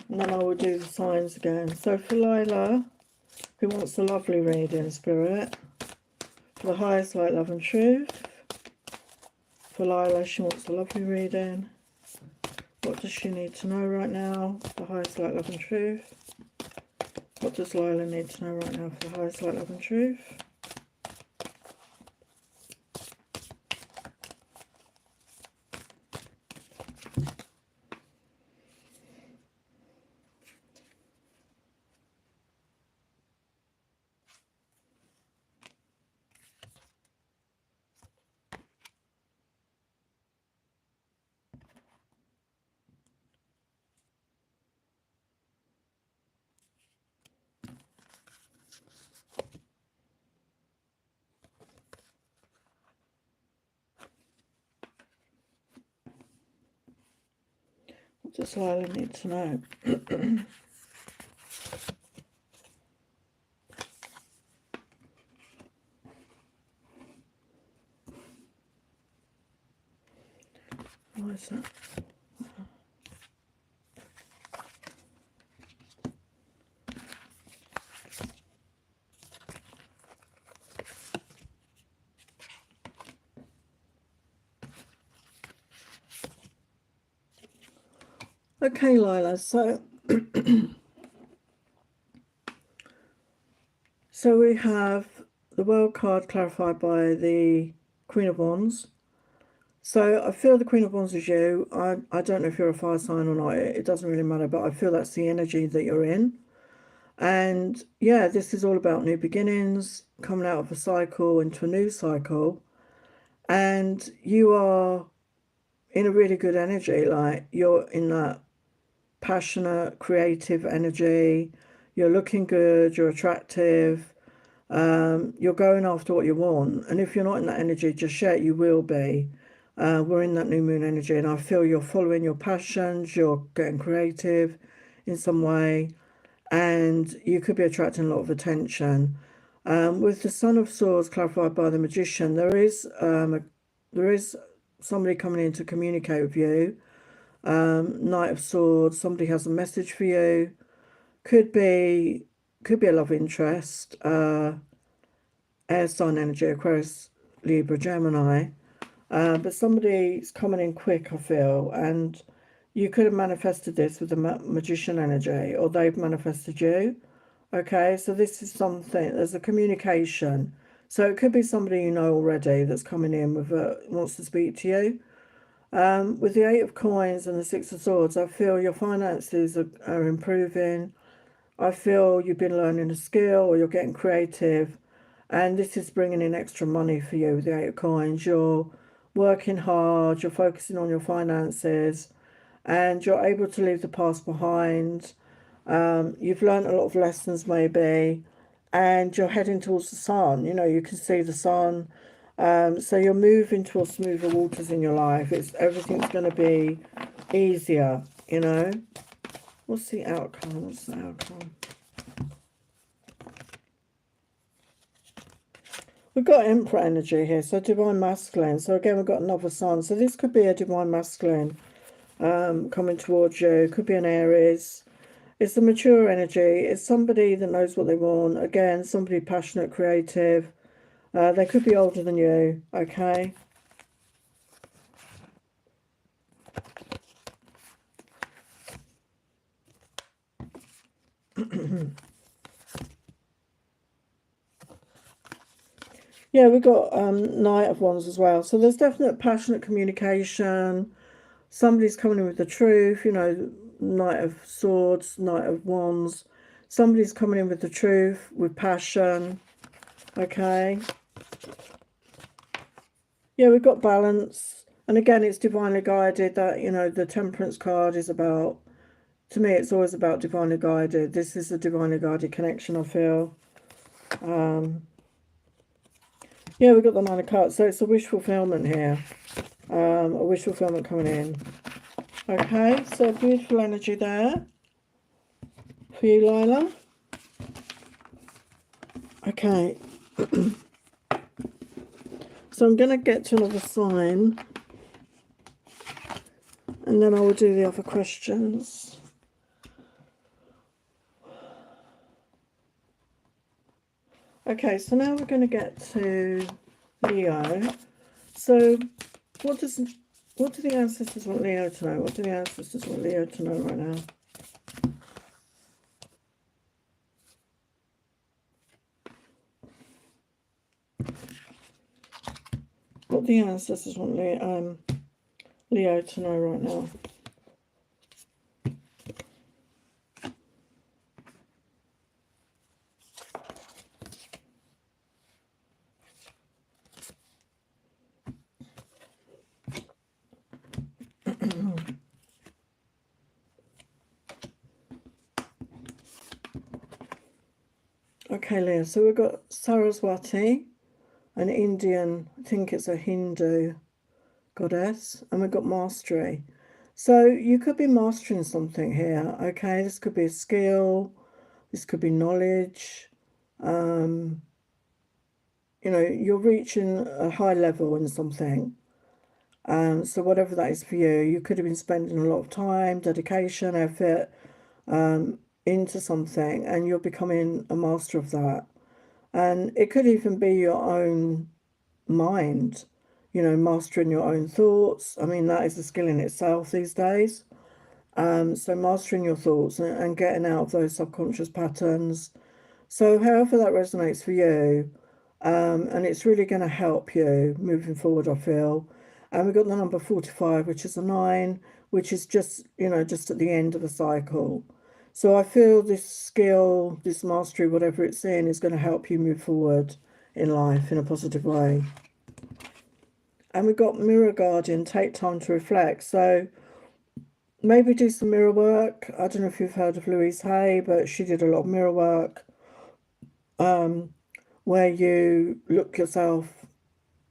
And then I will do the signs again. So for Lila, who wants a lovely reading, Spirit, for the highest light, love and truth. For Lila, she wants a lovely reading. What does she need to know right now? The highest light, love and truth. What does Lila need to know right now for the highest light, love and truth? What does Lila need to know? Why is that? Okay, Lila, so so we have the World card clarified by the Queen of Wands. So I feel the Queen of Wands is you. I don't know if you're a fire sign or not. It doesn't really matter, but I feel that's the energy that you're in. And yeah, this is all about new beginnings, coming out of a cycle into a new cycle. And you are in a really good energy. Like, you're in that passionate, creative energy. You're looking good, you're attractive. You're going after what you want. And if you're not in that energy just yet, you will be. We're in that new moon energy, and I feel you're following your passions, you're getting creative in some way, and you could be attracting a lot of attention. With the Son of Swords clarified by the Magician, there is somebody coming in to communicate with you. Knight of Swords, somebody has a message for you. Could be a love interest. Air sign energy, Aquarius, Libra, Gemini. But somebody's coming in quick, I feel, and you could have manifested this with the Magician energy, or they've manifested you. Okay, so this is something, there's a communication. So it could be somebody you know already that's coming in with wants to speak to you. With the Eight of Coins and the Six of Swords, I feel your finances are improving. I feel you've been learning a skill, or you're getting creative, and this is bringing in extra money for you with the Eight of Coins. You're working hard, you're focusing on your finances, and you're able to leave the past behind. You've learned a lot of lessons maybe, and you're heading towards the sun. You know, you can see the sun. So you're moving towards smoother waters in your life. Everything's going to be easier, you know. What's the outcome? What's the outcome? We've got Emperor energy here, so Divine Masculine. So again, we've got another Sun. So this could be a Divine Masculine coming towards you. Could be an Aries. It's the mature energy. It's somebody that knows what they want. Again, somebody passionate, creative. They could be older than you, okay? Yeah, we've got Knight of Wands as well. So there's definite passionate communication. Somebody's coming in with the truth, you know, Knight of Swords, Knight of Wands. Somebody's coming in with the truth, with passion. Okay. Yeah, we've got balance. And again, it's divinely guided. That, you know, the Temperance card is about, to me, it's always about divinely guided. This is a divinely guided connection, I feel. Yeah, we've got the Nine of Cups. So it's a wish fulfillment here. A wish fulfillment coming in. Okay, so beautiful energy there for you, Lila. Okay. So I'm going to get to another sign. And then I will do the other questions. Okay, so now we're going to get to Leo. So what do the ancestors want Leo to know? What do the ancestors want Leo to know right now? What do the ancestors want Leo to know right now? Okay, Leo, so we've got Saraswati, an Indian, I think it's a Hindu goddess, and we've got mastery. So you could be mastering something here, okay? This could be a skill, this could be knowledge. You know, you're reaching a high level in something. So whatever that is for you, you could have been spending a lot of time, dedication, effort into something, and you're becoming a master of that. And it could even be your own mind, you know, mastering your own thoughts. I mean, that is a skill in itself these days. So mastering your thoughts and getting out of those subconscious patterns. So however that resonates for you, and it's really going to help you moving forward, I feel. And we've got the number 45, which is a 9, which is just, you know, just at the end of the cycle. So I feel this skill, this mastery, whatever it's in, is going to help you move forward in life in a positive way. And we've got Mirror Guardian, take time to reflect. So maybe do some mirror work. I don't know if you've heard of Louise Hay, but she did a lot of mirror work where you look yourself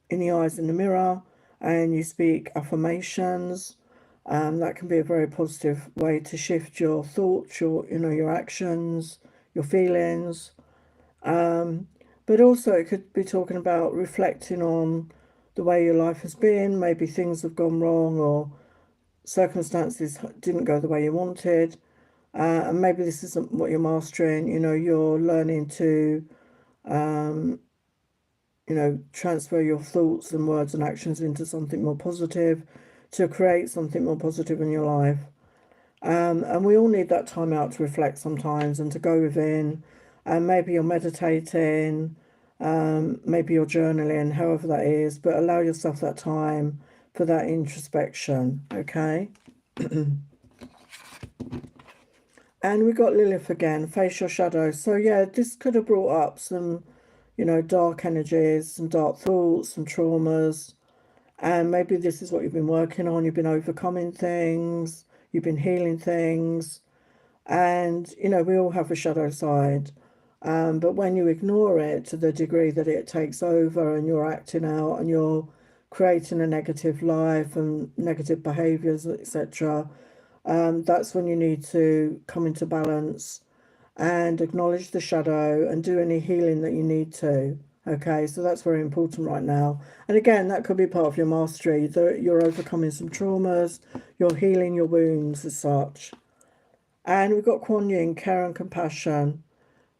in the eyes in the mirror and you speak affirmations. That can be a very positive way to shift your thoughts, your actions, your feelings. But also it could be talking about reflecting on the way your life has been. Maybe things have gone wrong or circumstances didn't go the way you wanted. And maybe this isn't what you're mastering. You know, you're learning to transfer your thoughts and words and actions into something more positive, to create something more positive in your life. And we all need that time out to reflect sometimes and to go within. And maybe you're meditating, maybe you're journaling, however that is, but allow yourself that time for that introspection, okay? And we got Lilith again, face your shadow. So yeah, this could have brought up some, you know, dark energies, some dark thoughts, some traumas. And maybe this is what you've been working on. You've been overcoming things, you've been healing things. And, you know, we all have a shadow side. But when you ignore it to the degree that it takes over and you're acting out and you're creating a negative life and negative behaviors, etc., that's when you need to come into balance and acknowledge the shadow and do any healing that you need to. Okay, so that's very important right now. And again, that could be part of your mastery, that you're overcoming some traumas, you're healing your wounds as such. And we've got Kuan Yin, care and compassion.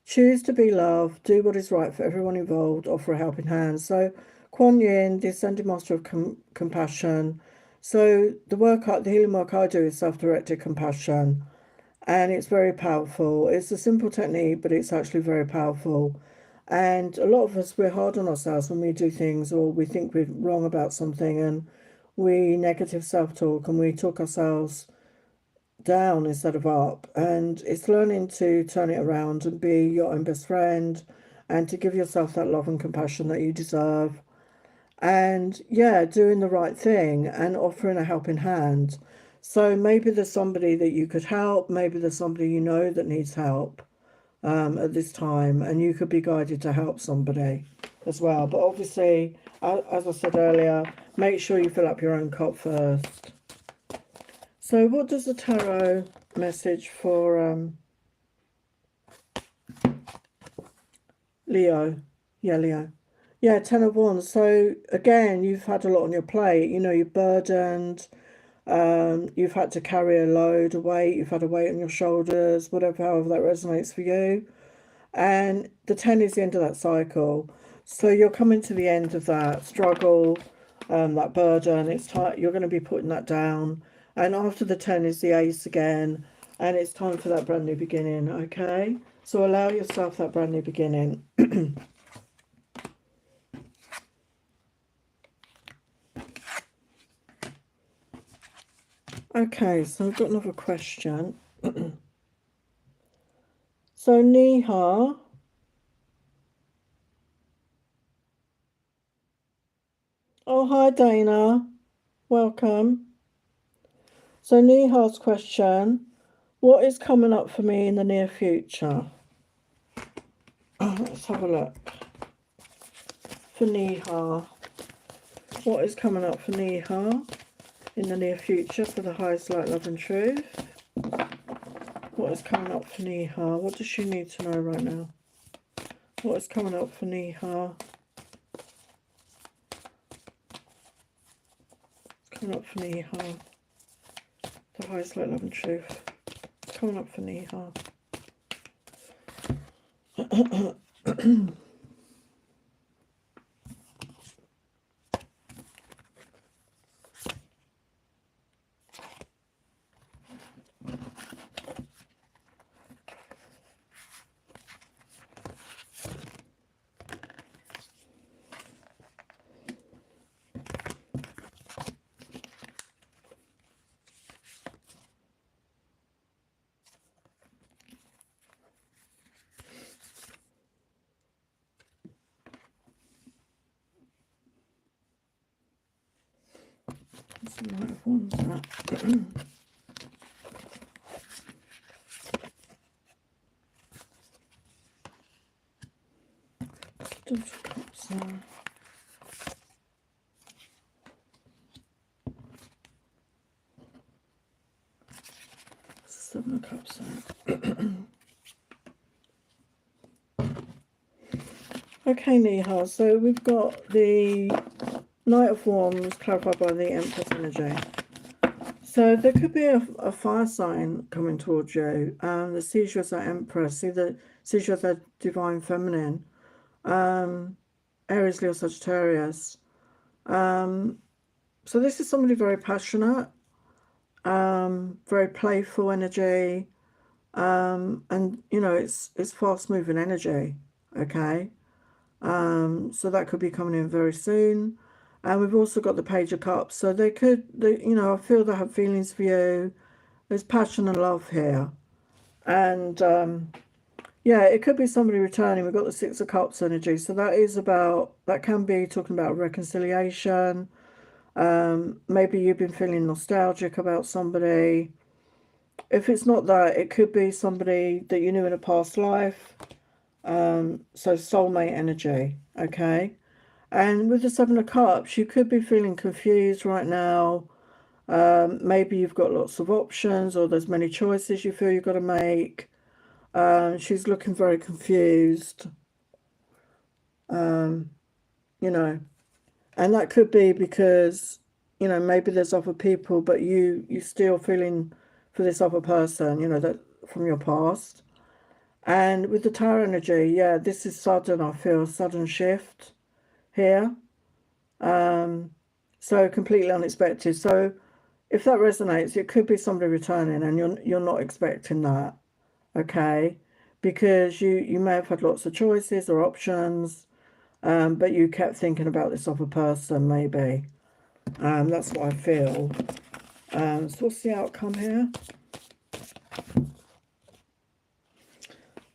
Choose to be love, do what is right for everyone involved, offer a helping hand. So Kuan Yin, the Ascended Master of Compassion. So the healing work I do is self-directed compassion. And it's very powerful. It's a simple technique, but it's actually very powerful. And a lot of us, we're hard on ourselves when we do things or we think we're wrong about something, and we negative self-talk and we talk ourselves down instead of up. And it's learning to turn it around and be your own best friend and to give yourself that love and compassion that you deserve. And yeah, doing the right thing and offering a helping hand. So maybe there's somebody that you could help, maybe there's somebody you know that needs help at this time, and you could be guided to help somebody as well. But obviously, as I said earlier, make sure you fill up your own cup first. So what does the tarot message for Leo? Yeah, Leo. Yeah, Ten of Wands. So again, you've had a lot on your plate. You know, you're burdened. You've had to carry a load of weight. You've had a weight on your shoulders, whatever, however that resonates for you. And the 10 is the end of that cycle. So you're coming to the end of that struggle, that burden. It's time, you're going to be putting that down. And after the 10 is the ace again. And it's time for that brand new beginning, okay? So allow yourself that brand new beginning. Okay, so I've got another question. So Neha. Oh, hi Dana. Welcome. So Neha's question, what is coming up for me in the near future? Let's have a look. For Neha. What is coming up for Neha in the near future for the highest light, love and truth? What is coming up for Neha? What does she need to know right now? What is coming up for Neha? What's coming up for Neha? The highest light, love and truth. What's coming up for Neha? That's the Knight of Wands, that. Dozen of Cups there. Seven of Cups there. Okay, Neha, so we've got the Knight of Wands clarified by the Empress energy. So there could be a fire sign coming towards you. The sees you as that Empress, sees you as that divine feminine. Aries, Leo, Sagittarius. So this is somebody very passionate, very playful energy, and you know it's fast moving energy. Okay, so that could be coming in very soon. And we've also got the Page of Cups, so you know, I feel they have feelings for you. There's passion and love here, and yeah, it could be somebody returning. We've got the Six of Cups energy, so that can be talking about reconciliation. Maybe you've been feeling nostalgic about somebody. If it's not that, it could be somebody that you knew in a past life. So soulmate energy, okay? And with the Seven of Cups, you could be feeling confused right now. Maybe you've got lots of options, or there's many choices you feel you've got to make. She's looking very confused. You know, and that could be because, you know, maybe there's other people, but you still feeling for this other person, you know, that from your past. And with the Tower energy, yeah, this is sudden, I feel, sudden shift here. So completely unexpected. So if that resonates, it could be somebody returning and you're not expecting that, okay? Because you may have had lots of choices or options, but you kept thinking about this other person, maybe. That's what I feel. So what's the outcome here?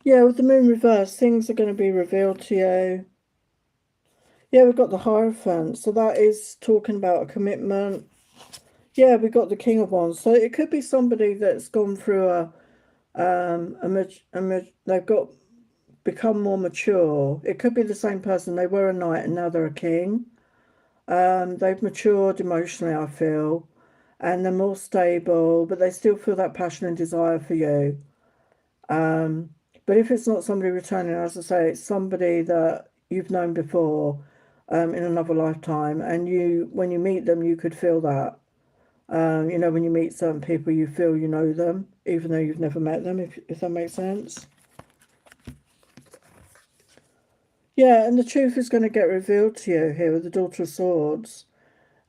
Yeah, with the moon reversed, things are going to be revealed to you. Yeah, we've got the Hierophant, so that is talking about a commitment. Yeah, we got the King of Wands, so it could be somebody that's gone through they've got become more mature. It could be the same person. They were a knight and now they're a king. They've matured emotionally, I feel, and they're more stable, but they still feel that passion and desire for you. But if it's not somebody returning, as I say, it's somebody that you've known before, in another lifetime, and when you meet them, you could feel that. You know, when you meet certain people, you feel you know them, even though you've never met them, if that makes sense. Yeah, and the truth is going to get revealed to you here with the Daughter of Swords.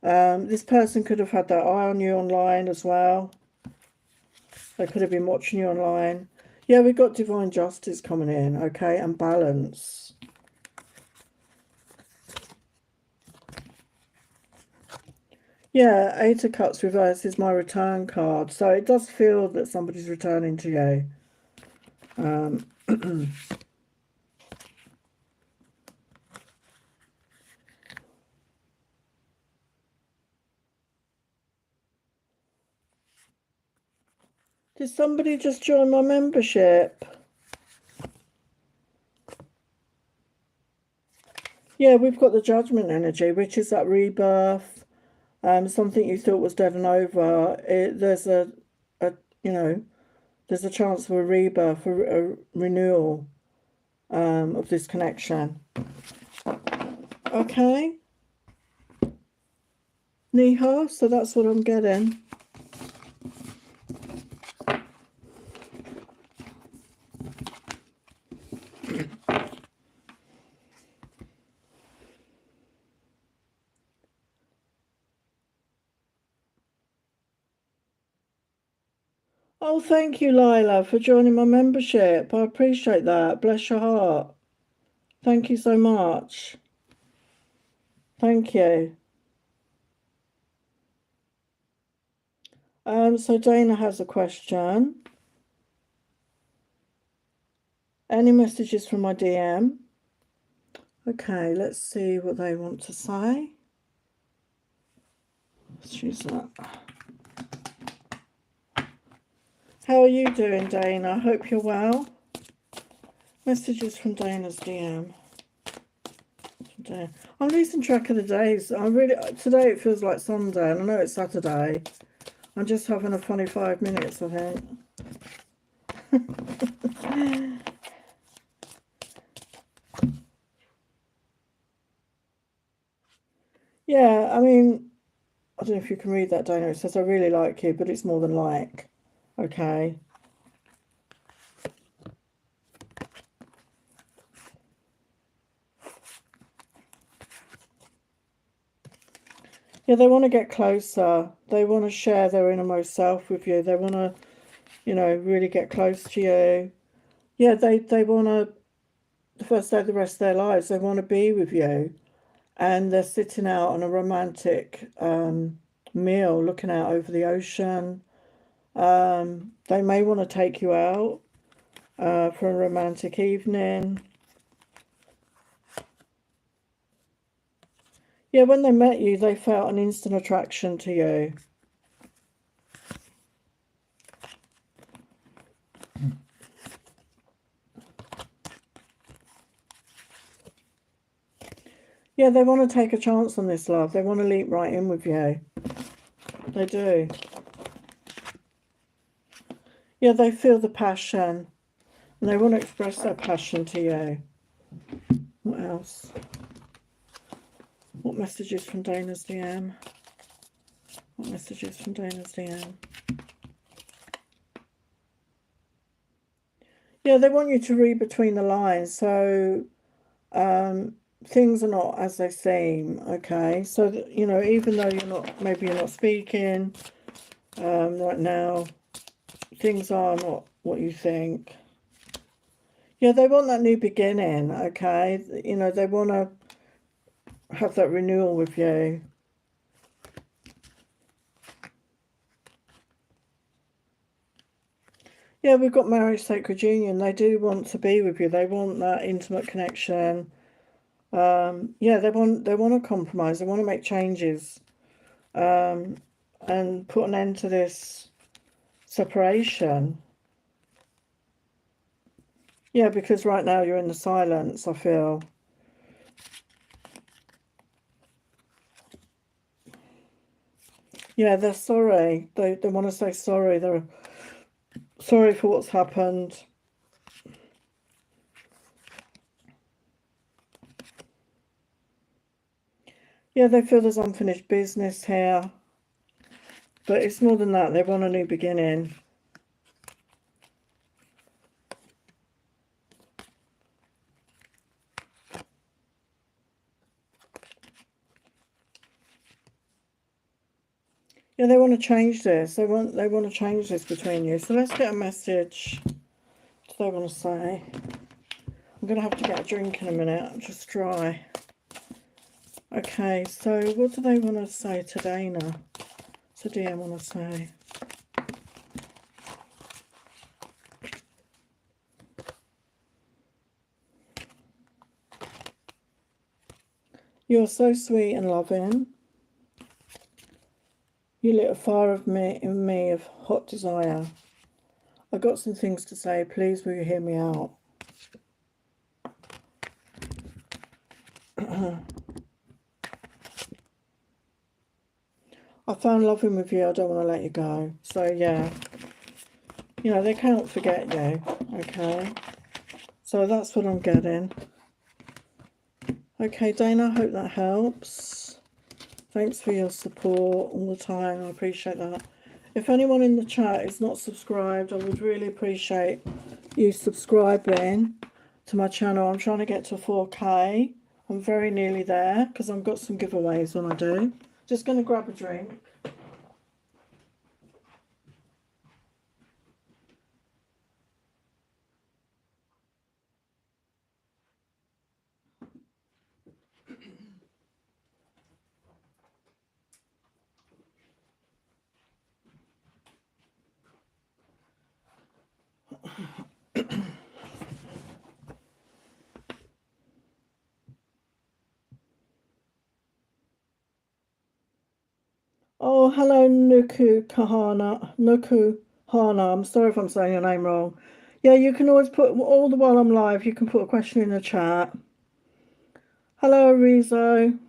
This person could have had their eye on you online as well. They could have been watching you online. Yeah, we've got divine justice coming in, okay, and balance. Yeah, Eight of Cups reverse is my return card. So it does feel that somebody's returning to you. Did somebody just join my membership? Yeah, we've got the Judgment energy, which is that rebirth. Something you thought was dead and over. There's you know, there's a chance for a rebirth, a renewal of this connection. Okay. Niha, so that's what I'm getting. Oh, thank you, Lila, for joining my membership. I appreciate that. Bless your heart. Thank you so much. Thank you. So Dana has a question. Any messages from my DM? Okay, let's see what they want to say. Let's choose that. How are you doing, Dana? I hope you're well. Messages from Dana's DM. I'm losing track of the days. Today it feels like Sunday, and I know it's Saturday. I'm just having a funny 5 minutes, I think. Yeah, I mean, I don't know if you can read that, Dana. It says, I really like you, but it's more than like. Okay. Yeah, they want to get closer. They want to share their innermost self with you. They want to, you know, really get close to you. Yeah, they want to, the first day of the rest of their lives, they want to be with you. And they're sitting out on a romantic meal, looking out over the ocean. They may want to take you out for a romantic evening. Yeah, when they met you, they felt an instant attraction to you. Yeah, they want to take a chance on this love. They want to leap right in with you. They do. Yeah, they feel the passion. And they want to express their passion to you. What else? What messages from Dana's DM? What messages from Dana's DM? Yeah, they want you to read between the lines. So things are not as they seem, okay? So, you know, even though maybe you're not speaking right now, things are not what you think. Yeah, they want that new beginning, okay? You know, they want to have that renewal with you. Yeah, we've got marriage, sacred union. They do want to be with you. They want that intimate connection. Yeah, they want to compromise. They want to make changes, and put an end to this separation. Yeah, because right now you're in the silence, I feel. Yeah, they're sorry. They want to say sorry. They're sorry for what's happened. Yeah, they feel there's unfinished business here. But it's more than that. They want a new beginning. Yeah, they want to change this. They want to change this between you. So let's get a message. What do they want to say? I'm going to have to get a drink in a minute. I'm just dry. Okay, so what do they want to say to Dana? So DM want to say? You're so sweet and loving. You lit a fire of me in me of hot desire. I got some things to say. Please will you hear me out? I found loving with you. I don't want to let you go. So yeah, you know, they can't forget you. Okay, so that's what I'm getting. Okay, Dana, I hope that helps. Thanks for your support all the time. I appreciate that. If anyone in the chat is not subscribed, I would really appreciate you subscribing to my channel. I'm trying to get to 4K. I'm very nearly there because I've got some giveaways when I do. Just going to grab a drink. Oh, hello, Nuku Kahana. Nuku Hana. I'm sorry if I'm saying your name wrong. Yeah, you can always put, all the while I'm live, you can put a question in the chat. Hello, Arizo.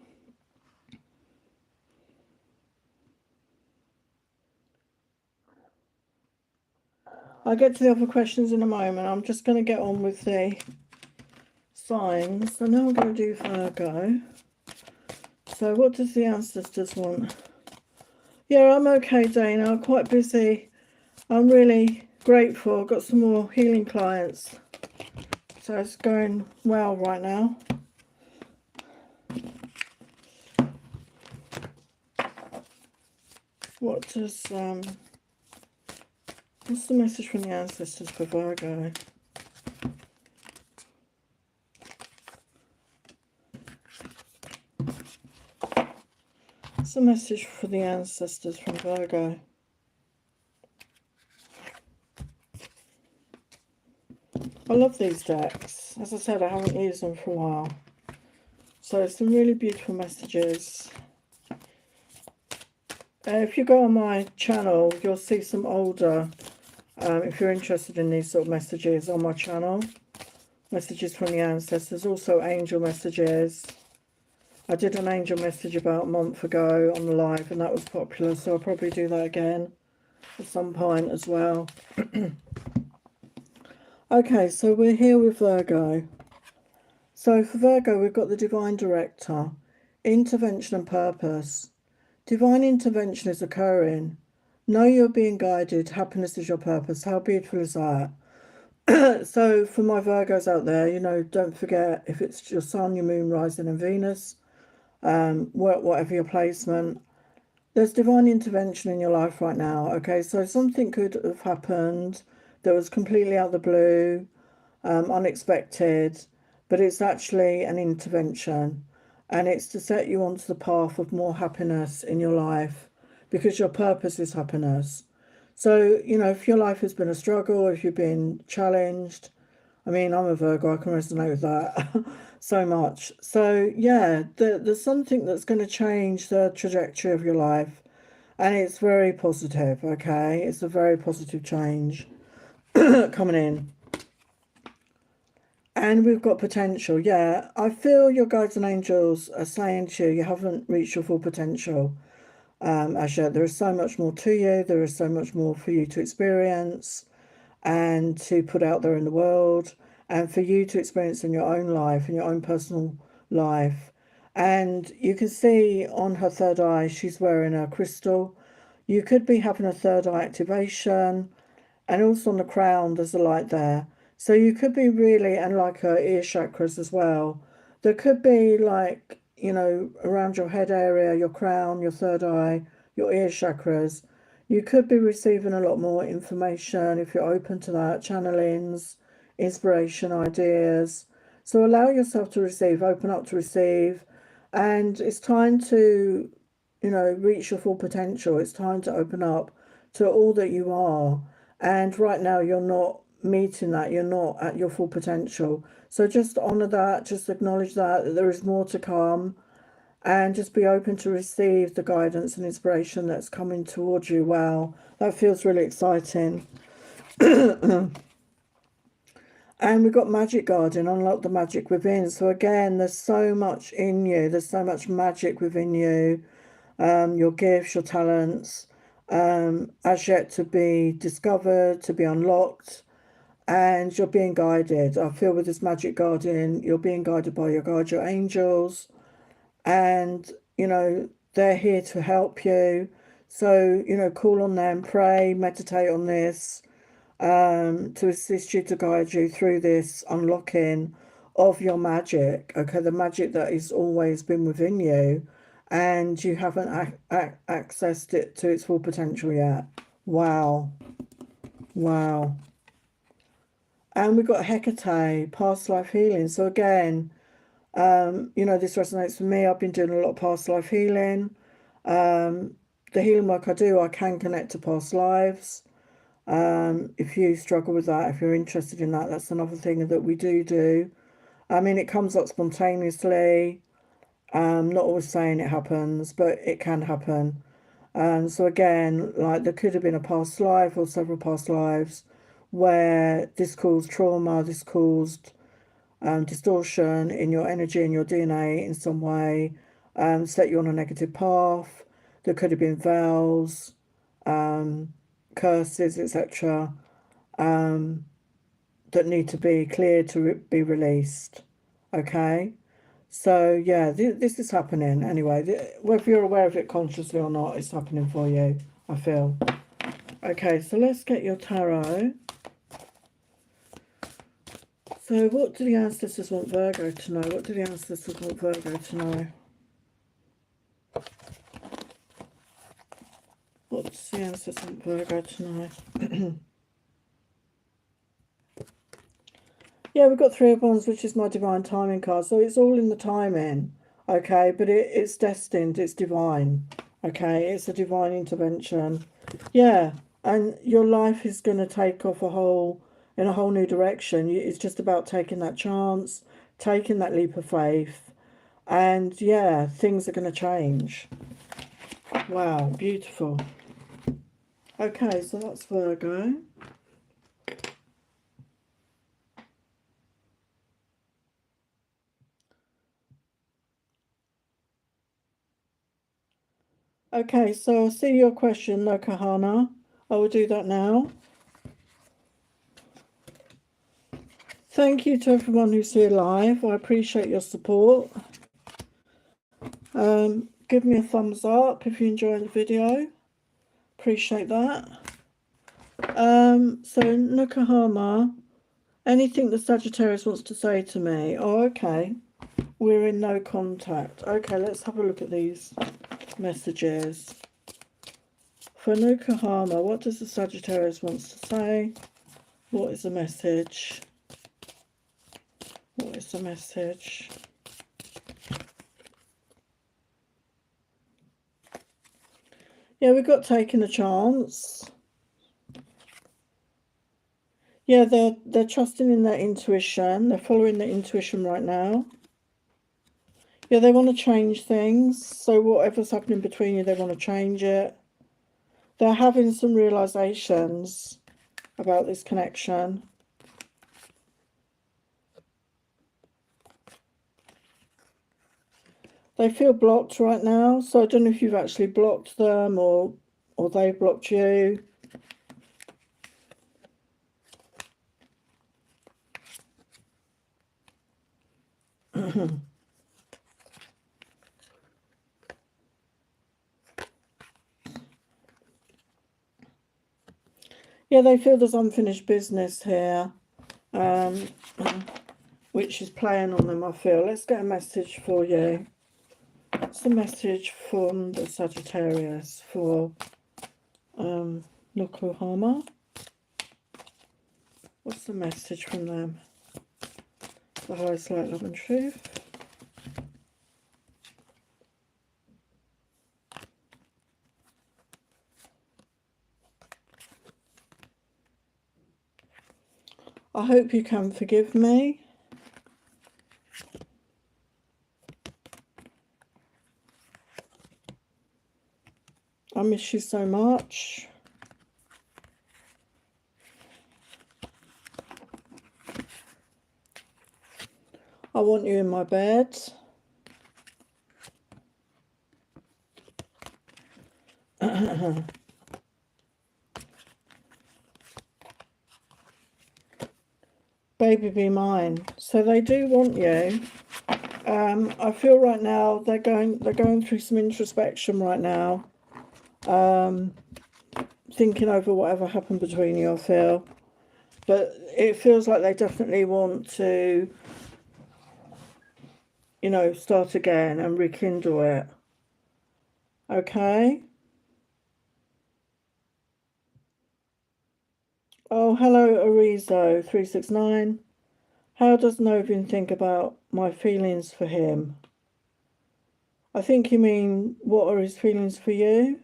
I'll get to the other questions in a moment. I'm just going to get on with the signs. So now I'm going to do Virgo. So what does the ancestors want? Yeah, I'm okay, Dana. I'm quite busy. I'm really grateful. I've got some more healing clients. So it's going well right now. What does, what's the message from the ancestors for Virgo? What's the message for the ancestors from Virgo? I love these decks. As I said, I haven't used them for a while. So some really beautiful messages. If you go on my channel, you'll see some older, if you're interested in these sort of messages on my channel. Messages from the ancestors, also angel messages. I did an angel message about a month ago on the live and that was popular, so I'll probably do that again at some point as well. Okay, so we're here with Virgo. So for Virgo, we've got the Divine Director, intervention and purpose. Divine intervention is occurring. Know you're being guided. Happiness is your purpose. How beautiful is that? So for my Virgos out there, you know, don't forget if it's your Sun, your Moon, Rising and Venus, whatever your placement, there's divine intervention in your life right now. Okay, so something could have happened that was completely out of the blue, unexpected, but it's actually an intervention and it's to set you onto the path of more happiness in your life because your purpose is happiness. So, you know, if your life has been a struggle, if you've been challenged, I mean, I'm a Virgo, I can resonate with that so much. So, yeah, there's something that's going to change the trajectory of your life, and it's very positive, okay? It's a very positive change coming in. And we've got potential, yeah. I feel your guides and angels are saying to you, you haven't reached your full potential as yet. There is so much more to you. There is so much more for you to experience and to put out there in the world, and for you to experience in your own life, in your own personal life. And you can see on her third eye, she's wearing a crystal. You could be having a third eye activation, and also on the crown, there's a light there. So you could be really, and like her ear chakras as well. There could be like, you know, around your head area, your crown, your third eye, your ear chakras. You could be receiving a lot more information if you're open to that, channelings, inspiration, ideas. So allow yourself to receive, open up to receive. And it's time to, you know, reach your full potential. It's time to open up to all that you are. And right now, you're not meeting that, you're not at your full potential. So just honor that, just acknowledge that there is more to come, and just be open to receive the guidance and inspiration that's coming towards you. Wow, that feels really exciting. And we've got Magic Garden, unlock the magic within. So again, there's so much in you, there's so much magic within you, your gifts, your talents, as yet to be discovered, to be unlocked. And you're being guided. I feel with this Magic Garden, you're being guided by your guides, your angels, and you know they're here to help you. So you know, call on them, pray, meditate on this, to assist you, to guide you through this unlocking of your magic. Okay, the magic that has always been within you, and you haven't accessed it to its full potential yet. Wow, wow. And we've got Hecate, past life healing. So again, you know, this resonates with me. I've been doing a lot of past life healing. The healing work I do, I can connect to past lives. If you struggle with that, if you're interested in that, that's another thing that we do. I mean, it comes up spontaneously. Not always saying it happens, but it can happen. So again, like there could have been a past life or several past lives where this caused trauma, this caused distortion in your energy and your DNA in some way, set you on a negative path. There could have been vows, curses, etc., that need to be cleared to be released. Okay, so yeah, this is happening anyway. Whether you're aware of it consciously or not, it's happening for you, I feel. Okay, so let's get your tarot. So what do the ancestors want Virgo to know? What do the ancestors want Virgo to know? What does the ancestors want Virgo to know? Yeah, we've got Three of Wands, which is my divine timing card. So it's all in the timing, okay? But it's destined, it's divine, okay? It's a divine intervention. Yeah, and your life is going to take off in a whole new direction. It's just about taking that chance, taking that leap of faith. And yeah, things are going to change. Wow, beautiful. Okay, so that's Virgo. Okay, so I see your question, no Kahana. I will do that now. Thank you to everyone who's here live. I appreciate your support. Give me a thumbs up if you enjoyed the video. Appreciate that. So Nukahama, anything the Sagittarius wants to say to me? Oh, okay. We're in no contact. Okay, let's have a look at these messages. For Nukahama, what does the Sagittarius wants to say? What is the message? What is the message? Yeah, we've got taking a chance. Yeah, they're trusting in their intuition. They're following their intuition right now. Yeah, they want to change things. So whatever's happening between you, they want to change it. They're having some realizations about this connection. They feel blocked right now. So I don't know if you've actually blocked them or they've blocked you. Yeah, they feel there's unfinished business here, which is playing on them, I feel. Let's get a message for you. What's the message from the Sagittarius for Yokohama? What's the message from them? The highest light, love and truth. I hope you can forgive me. I miss you so much. I want you in my bed. Baby, be mine. So they do want you. I feel right now they're going through some introspection right now. Thinking over whatever happened between you, I feel. But it feels like they definitely want to, you know, start again and rekindle it. Okay? Oh, hello, Arizo369. How does Novin think about my feelings for him? I think you mean, what are his feelings for you?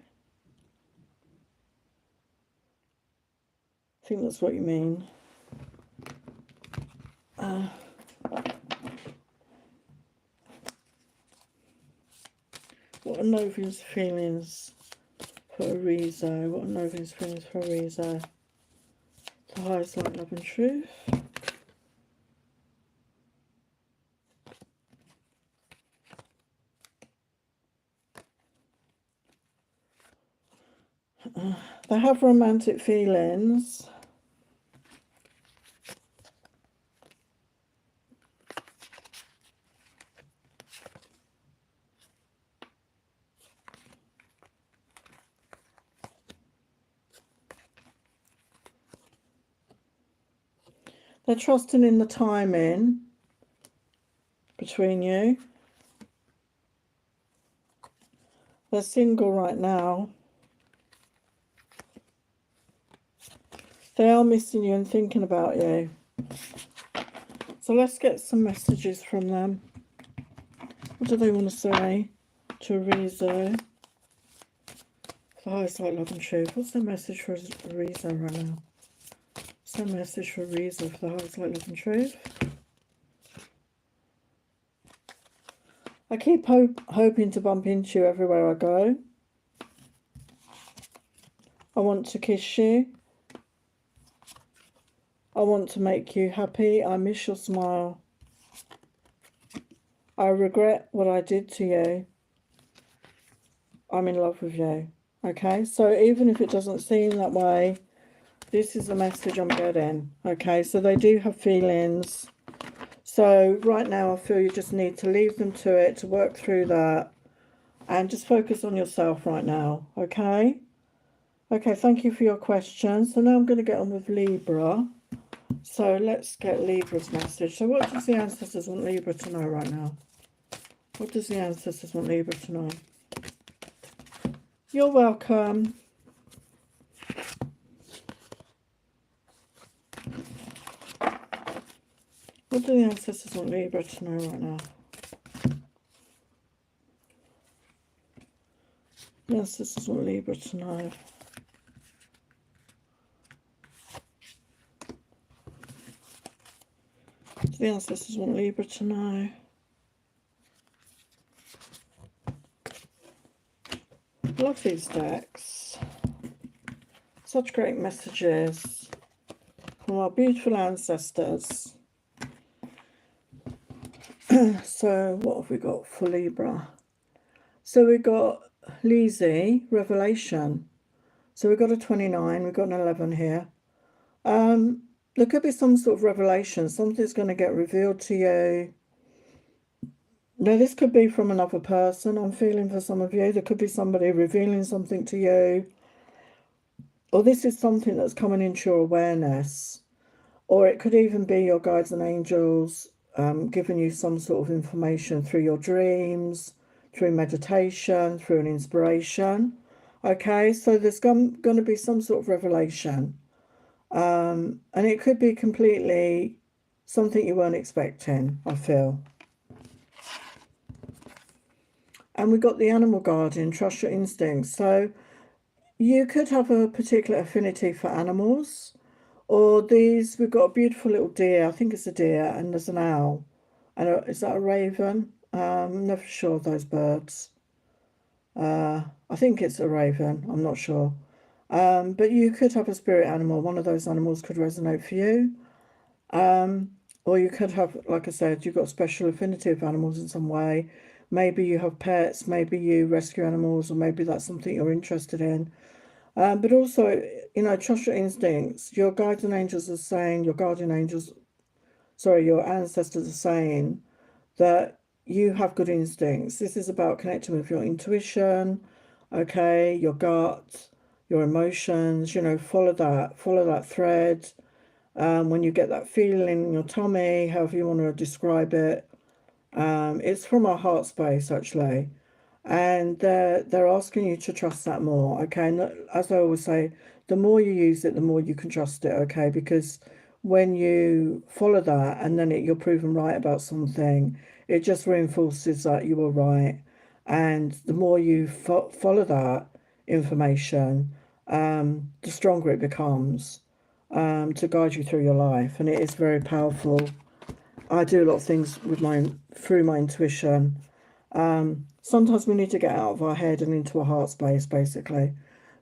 I think that's what you mean. What are Novin's feelings for Arizo? What are Novin's feelings for Arizo? The highest light, love and truth. They have romantic feelings. They're trusting in the timing between you. They're single right now. They are missing you and thinking about you. So let's get some messages from them. What do they want to say to Arizo? The highest light, love and truth. What's the message for Arizo right now? What's the message for Arizo for the highest light, love and truth? I keep hoping to bump into you everywhere I go. I want to kiss you. I want to make you happy. I miss your smile. I regret what I did to you. I'm in love with you. Okay, so even if it doesn't seem that way, this is the message I'm getting. Okay, so they do have feelings. So right now I feel you just need to leave them to it, to work through that, and just focus on yourself right now. Okay? Okay, thank you for your questions. So now I'm going to get on with Libra. So let's get Libra's message. So what does the ancestors want Libra to know right now? What does the ancestors want Libra to know? You're welcome. What do the ancestors want Libra to know right now? The ancestors want Libra to know. the ancestors want Libra to know? Love these decks. Such great messages from our beautiful ancestors. So what have we got for Libra? So we got Lizzie, Revelation. So we've got a 29, we've got an 11 here. There could be some sort of revelation. Something's going to get revealed to you. Now, this could be from another person. I'm feeling for some of you. There could be somebody revealing something to you. Or this is something that's coming into your awareness. Or it could even be your guides and angels giving you some sort of information through your dreams, through meditation, through an inspiration. Okay, so there's going to be some sort of revelation. And it could be completely something you weren't expecting, I feel. And we've got the animal guardian, trust your instincts. So you could have a particular affinity for animals, or these, we've got a beautiful little deer, I think it's a deer, and there's an owl. And is that a raven? I'm never sure of those birds. I think it's a raven, I'm not sure. But you could have a spirit animal. One of those animals could resonate for you. Or you could have, like I said, you've got a special affinity of animals in some way. Maybe you have pets, maybe you rescue animals, or maybe that's something you're interested in. But also, you know, trust your instincts. Your guides and angels are saying, your guardian angels, sorry, your ancestors are saying that you have good instincts. This is about connecting with your intuition, okay, your gut, your emotions, you know, follow that thread. When you get that feeling in your tummy, however you want to describe it, it's from our heart space, actually. And they're asking you to trust that more, okay? And as I always say, the more you use it, the more you can trust it, okay? Because when you follow that and then you're proven right about something, it just reinforces that you were right. And the more you follow that information, the stronger it becomes to guide you through your life. And it is very powerful. I do a lot of things with through my intuition. Sometimes we need to get out of our head and into a heart space, basically.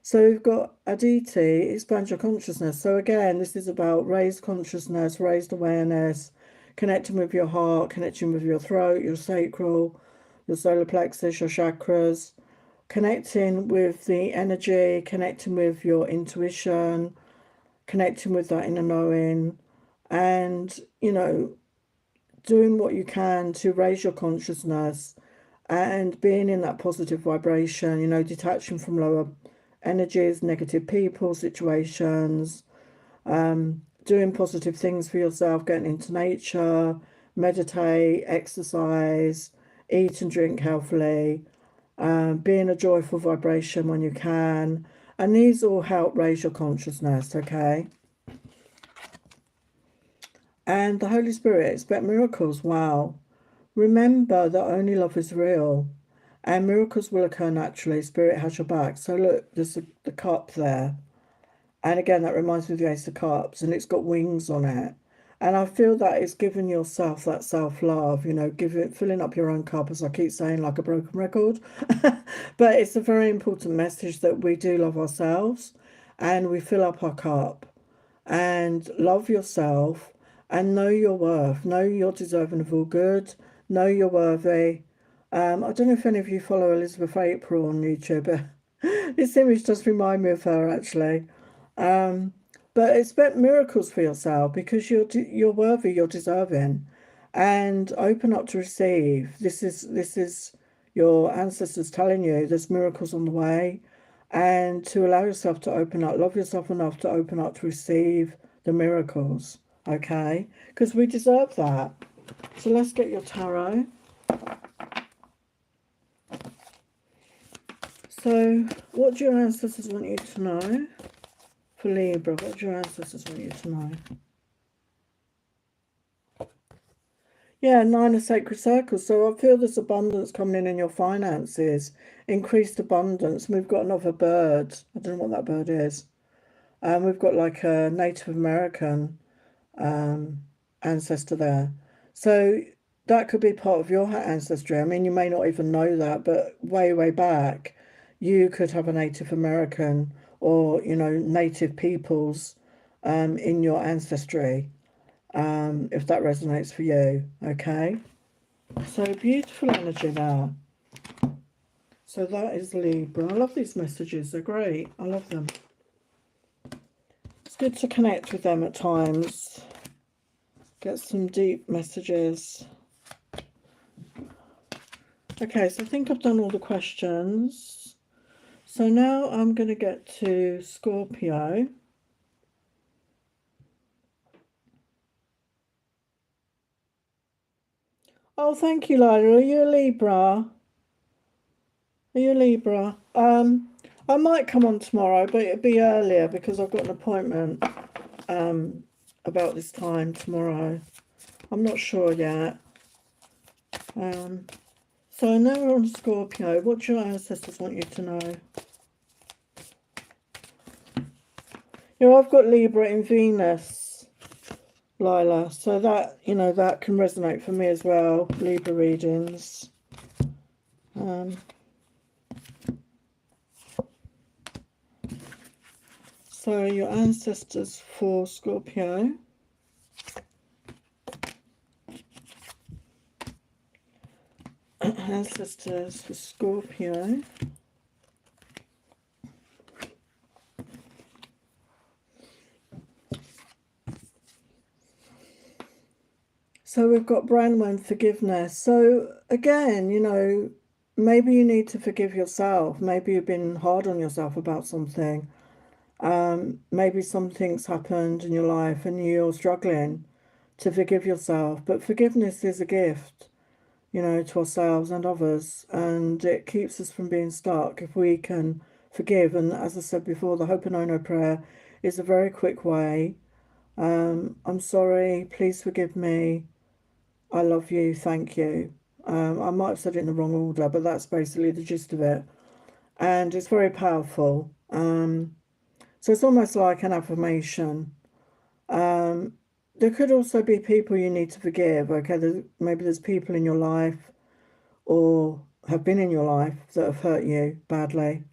So we've got Aditi, expand your consciousness. So again, this is about raised consciousness, raised awareness, connecting with your heart, connecting with your throat, your sacral, your solar plexus, your chakras, connecting with the energy, connecting with your intuition, connecting with that inner knowing, and, you know, doing what you can to raise your consciousness and being in that positive vibration, you know, detaching from lower energies, negative people, situations, doing positive things for yourself, getting into nature, meditate, exercise, eat and drink healthily, being a joyful vibration when you can. And these all help raise your consciousness, okay? And the Holy Spirit, expect miracles. Wow. Remember that only love is real and miracles will occur naturally. Spirit has your back. So look, there's the cup there. And again, that reminds me of the Ace of Cups, and it's got wings on it. And I feel that it's giving yourself that self-love, you know, filling up your own cup, as I keep saying, like a broken record. But it's a very important message that we do love ourselves and we fill up our cup and love yourself and know your worth, know you're deserving of all good, know you're worthy. I don't know if any of you follow Elizabeth April on YouTube, but this image does remind me of her, actually. But expect miracles for yourself because you're worthy, you're deserving, and open up to receive. This is your ancestors telling you there's miracles on the way, and to allow yourself to open up, love yourself enough to open up to receive the miracles, okay? Because we deserve that. So let's get your tarot. So what do your ancestors want you to know? For Libra, what do your ancestors want you to know? Yeah, 9 of Sacred Circles. So I feel there's abundance coming in your finances, increased abundance. And we've got another bird. I don't know what that bird is. We've got like a Native American ancestor there. So that could be part of your ancestry. I mean, you may not even know that, but way, way back, you could have a Native American or, Native peoples in your ancestry, if that resonates for you, okay? So beautiful energy there. So that is Libra. I love these messages. They're great. I love them. It's good to connect with them at times. Get some deep messages. Okay, so I think I've done all the questions. So now I'm going to get to Scorpio. Oh, thank you, Lila. Are you a Libra? Are you a Libra? I might come on tomorrow, but it'll be earlier because I've got an appointment about this time tomorrow. I'm not sure yet. So now we're on Scorpio. What do your ancestors want you to know? I've got Libra in Venus, Lila. So that, that can resonate for me as well. Libra readings. So your ancestors for Scorpio. Ancestors for Scorpio. So we've got Branwen, forgiveness. So again, maybe you need to forgive yourself. Maybe you've been hard on yourself about something. Maybe something's happened in your life and you're struggling to forgive yourself. But forgiveness is a gift, to ourselves and others. And it keeps us from being stuck if we can forgive. And as I said before, the Ho'oponopono prayer is a very quick way. I'm sorry, please forgive me. I love you, thank you. I might have said it in the wrong order, but that's basically the gist of it. And it's very powerful. So it's almost like an affirmation. There could also be people you need to forgive, okay? Maybe there's people in your life or have been in your life that have hurt you badly.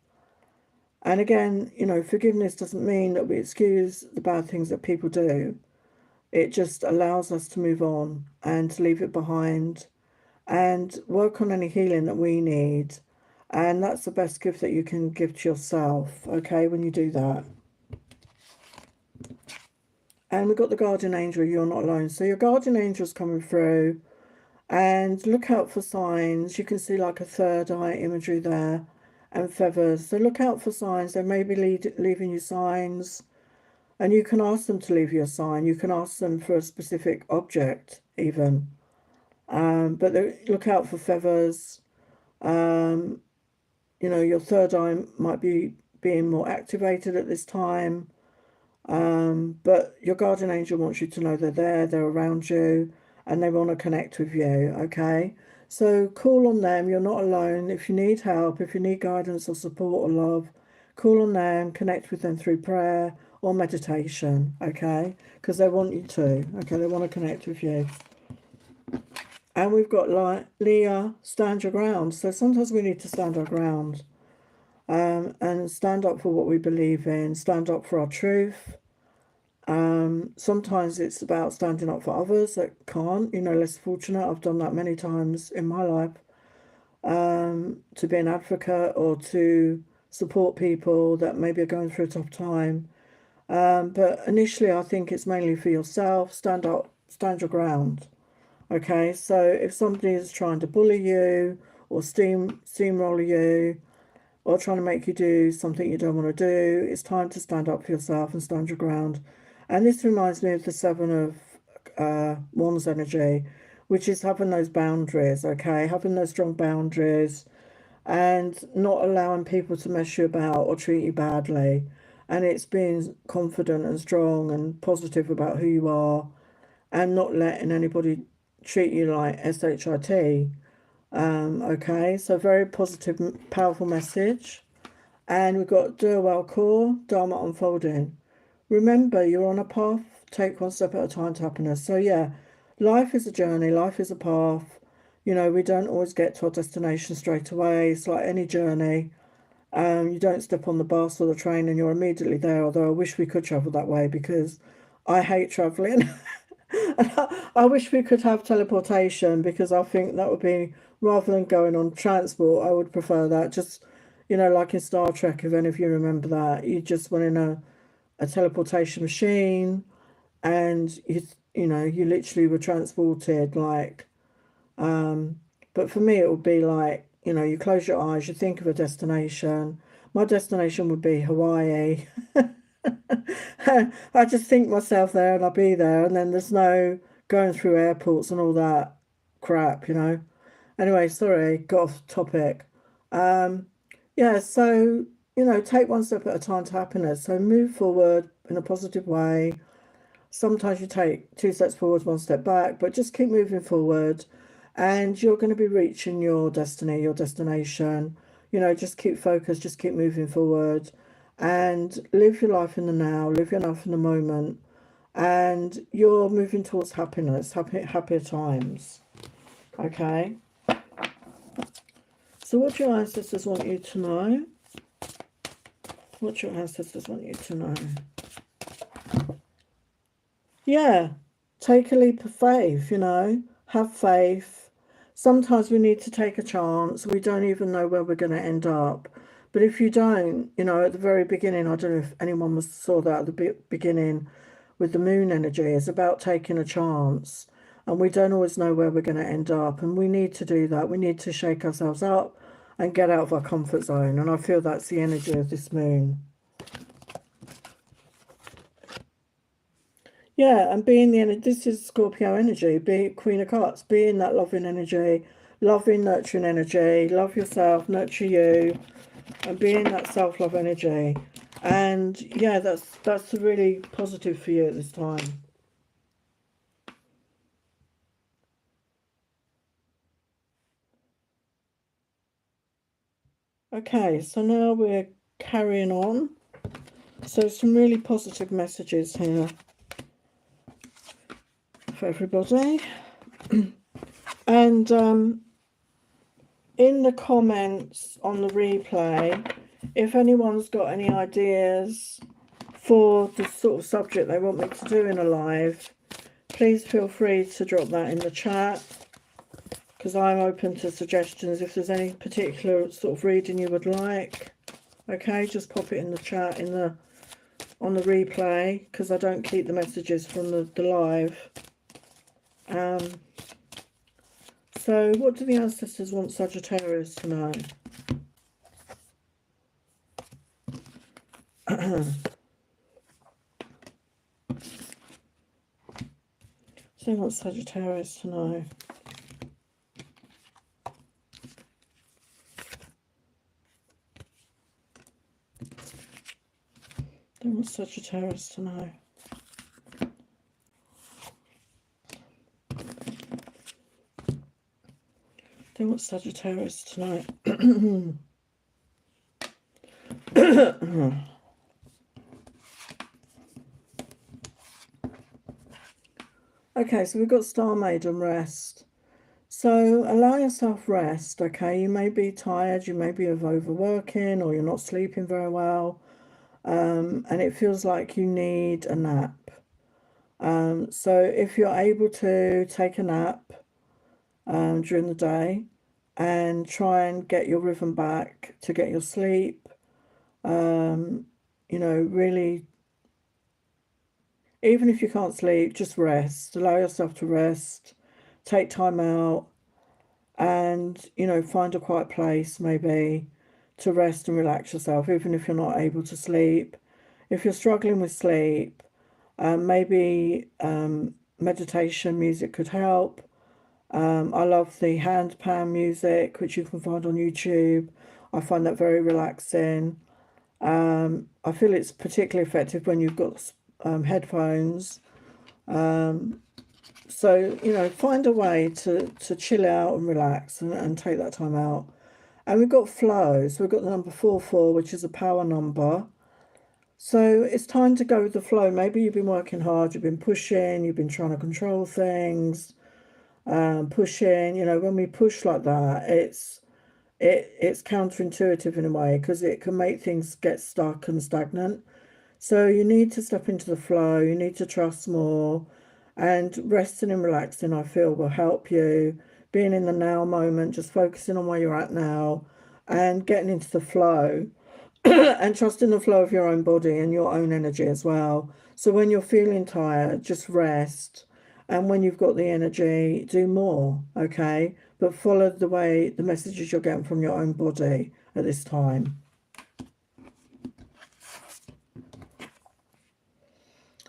And again, forgiveness doesn't mean that we excuse the bad things that people do. It just allows us to move on and to leave it behind and work on any healing that we need. And that's the best gift that you can give to yourself, okay, when you do that. And we've got the guardian angel, you're not alone. So your guardian angel's coming through, and look out for signs. You can see like a third eye imagery there and feathers. So look out for signs. They may be leaving you signs. And you can ask them to leave you a sign. You can ask them for a specific object, even. But look out for feathers. Your third eye might be being more activated at this time. But your guardian angel wants you to know they're there, they're around you, and they want to connect with you, okay? So call on them. You're not alone. If you need help, if you need guidance or support or love, call on them, connect with them through prayer or meditation, okay? Because they want you to, okay? They want to connect with you. And we've got Leah, stand your ground. So sometimes we need to stand our ground and stand up for what we believe in, stand up for our truth. Sometimes it's about standing up for others that can't, less fortunate. I've done that many times in my life, to be an advocate or to support people that maybe are going through a tough time. But initially, I think it's mainly for yourself. Stand up, stand your ground. Okay, so if somebody is trying to bully you or steamroller you or trying to make you do something you don't want to do, it's time to stand up for yourself and stand your ground. And this reminds me of the Seven of Wands energy, which is having those boundaries, okay? Having those strong boundaries and not allowing people to mess you about or treat you badly. And it's being confident and strong and positive about who you are and not letting anybody treat you like SHIT. Okay, so very positive, powerful message. And we've got Durwell Core, Dharma Unfolding. Remember, you're on a path, take one step at a time to happiness. So yeah, life is a journey, life is a path. You know, we don't always get to our destination straight away. It's like any journey. You don't step on the bus or the train and you're immediately there, although I wish we could travel that way because I hate traveling. I wish we could have teleportation because I think that would be, rather than going on transport, I would prefer that. Just, you know, like in Star Trek, if any of you remember that, you just went in a teleportation machine and you know, you literally were transported like, but for me it would be like, you know, you close your eyes, you think of a destination. My destination would be Hawaii. I just think myself there and I'll be there, and then there's no going through airports and all that crap, you know. Anyway, sorry, got off topic. Um, yeah, so, you know, take one step at a time to happiness. So move forward in a positive way. Sometimes you take two steps forward, one step back, but just keep moving forward and you're going to be reaching your destiny, your destination. You know, just keep focused, just keep moving forward and live your life in the now, live your life in the moment, and you're moving towards happiness, happier times. Okay. So what your ancestors want you to know? What your ancestors want you to know? Yeah, take a leap of faith, you know, have faith. Sometimes we need to take a chance. We don't even know where we're going to end up. But if you don't, you know, at the very beginning, I don't know if anyone saw that at the beginning with the moon energy, it's about taking a chance. And we don't always know where we're going to end up. And we need to do that. We need to shake ourselves up and get out of our comfort zone. And I feel that's the energy of this moon. Yeah, and being the energy, this is Scorpio energy, be Queen of Cups, being that loving energy, loving, nurturing energy, love yourself, nurture you, and being that self-love energy. And yeah, that's really positive for you at this time. Okay, so now we're carrying on. So some really positive messages here for everybody. And in the comments on the replay, if anyone's got any ideas for the sort of subject they want me to do in a live, please feel free to drop that in the chat because I'm open to suggestions. If there's any particular sort of reading you would like, okay, just pop it in the chat on the replay because I don't keep the messages from the live. So what do the ancestors want Sagittarius to know? So what Sagittarius to know? They want Sagittarius to know. They want Sagittarius to know. Okay, so we've got Star Maiden rest. So allow yourself rest, okay? You may be tired, you may be overworking, or you're not sleeping very well, and it feels like you need a nap. So if you're able to take a nap during the day and try and get your rhythm back to get your sleep, you know, really, even if you can't sleep, just rest. Allow yourself to rest. Take time out and, you know, find a quiet place maybe to rest and relax yourself, even if you're not able to sleep. If you're struggling with sleep, maybe meditation music could help. I love the hand pan music, which you can find on YouTube. I find that very relaxing. I feel it's particularly effective when you've got headphones. So, you know, find a way to chill out and relax and take that time out. And we've got flow. So we've got the number 44, which is a power number. So it's time to go with the flow. Maybe you've been working hard, you've been pushing, you've been trying to control things, pushing. You know, when we push like that, it's counterintuitive in a way because it can make things get stuck and stagnant. So you need to step into the flow, you need to trust more, and resting and relaxing, I feel, will help you. Being in the now moment, just focusing on where you're at now and getting into the flow and trusting the flow of your own body and your own energy as well. So when you're feeling tired, just rest. And when you've got the energy, do more, okay? But follow the messages you're getting from your own body at this time.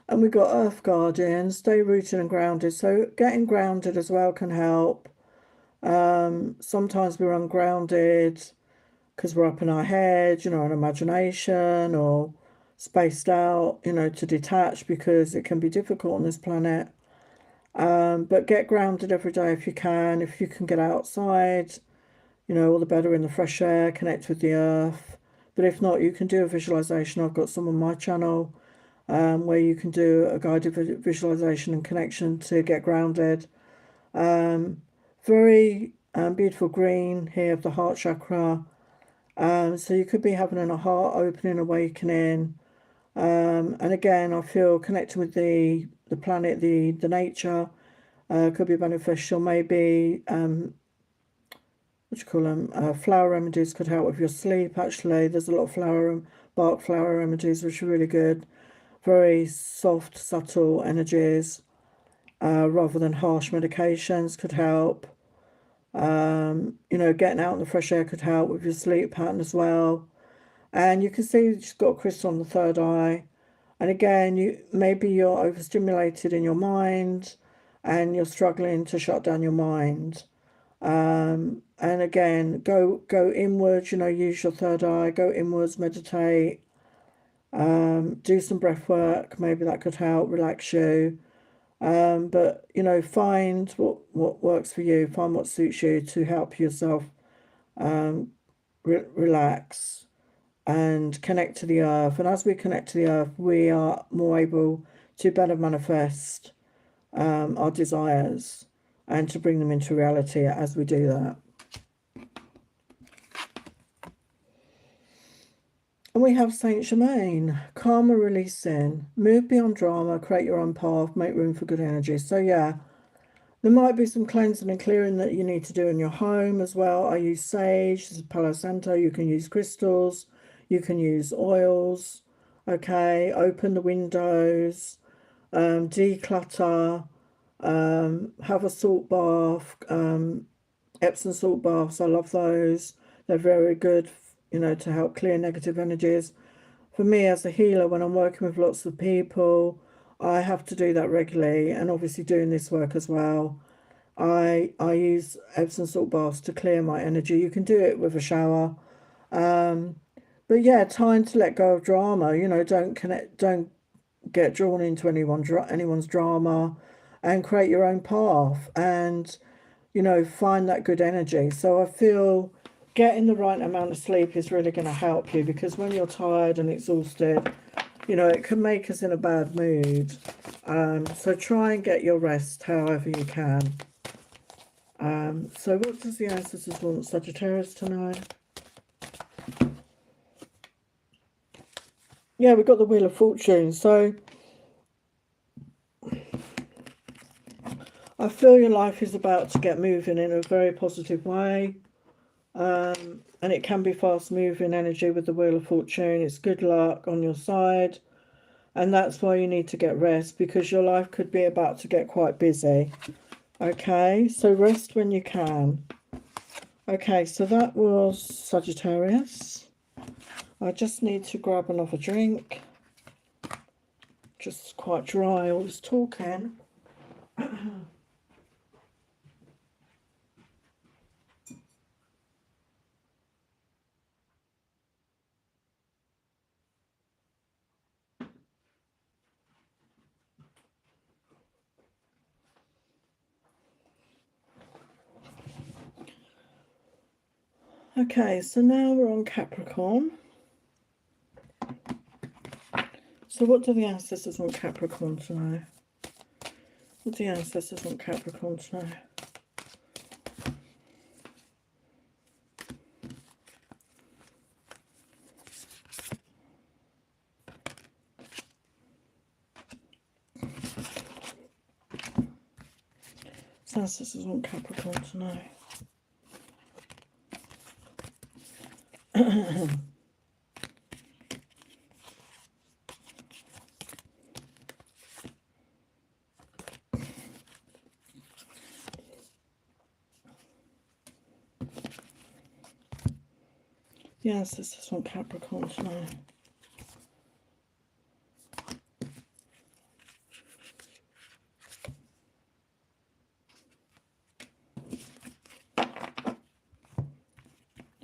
And we've got Earth Guardian, stay rooted and grounded. So getting grounded as well can help. Sometimes we're ungrounded because we're up in our head, you know, in imagination or spaced out, you know, to detach because it can be difficult on this planet. But get grounded every day if you can. If you can get outside, you know, all the better in the fresh air, connect with the earth. But if not, you can do a visualization. I've got some on my channel where you can do a guided visualization and connection to get grounded. Very beautiful green here of the heart chakra. So you could be having a heart opening, awakening. And again, I feel connecting with the planet, the nature could be beneficial. Maybe, what do you call them? Flower remedies could help with your sleep, actually. There's a lot of bark flower remedies, which are really good. Very soft, subtle energies, rather than harsh medications could help. You know, getting out in the fresh air could help with your sleep pattern as well. And you can see she's got a crystal on the third eye. And again, maybe you're overstimulated in your mind and you're struggling to shut down your mind. And again, go inwards, you know, use your third eye, go inwards, meditate, do some breath work, maybe that could help relax you. But you know, find what works for you, find what suits you to help yourself relax and connect to the earth. And as we connect to the earth, we are more able to better manifest our desires and to bring them into reality as we do that. And we have Saint Germain, karma releasing, move beyond drama, create your own path, make room for good energy. So yeah, there might be some cleansing and clearing that you need to do in your home as well. I use sage, this is Palo Santo. You can use crystals, you can use oils. Okay, open the windows, declutter, have a salt bath, Epsom salt baths. I love those. They're very good, you know, to help clear negative energies. For me as a healer, when I'm working with lots of people, I have to do that regularly, and obviously doing this work as well. I use Epsom salt baths to clear my energy. You can do it with a shower. But yeah, time to let go of drama. You know, don't get drawn into anyone's drama, and create your own path and, you know, find that good energy. So I feel getting the right amount of sleep is really going to help you, because when you're tired and exhausted, you know, it can make us in a bad mood. So try and get your rest however you can. So what does the ancestors want Sagittarius to know? Yeah, we've got the Wheel of Fortune. So I feel your life is about to get moving in a very positive way. And it can be fast moving energy with the Wheel of Fortune. It's good luck on your side. And that's why you need to get rest, because your life could be about to get quite busy. Okay, so rest when you can. Okay, so that was Sagittarius. I just need to grab another drink. Just quite dry, all this talking. Okay, so now we're on Capricorn. So what do the ancestors want Capricorn to know? What do the ancestors want Capricorn to know? So ancestors want Capricorn to know. The ancestors want Capricorn to know.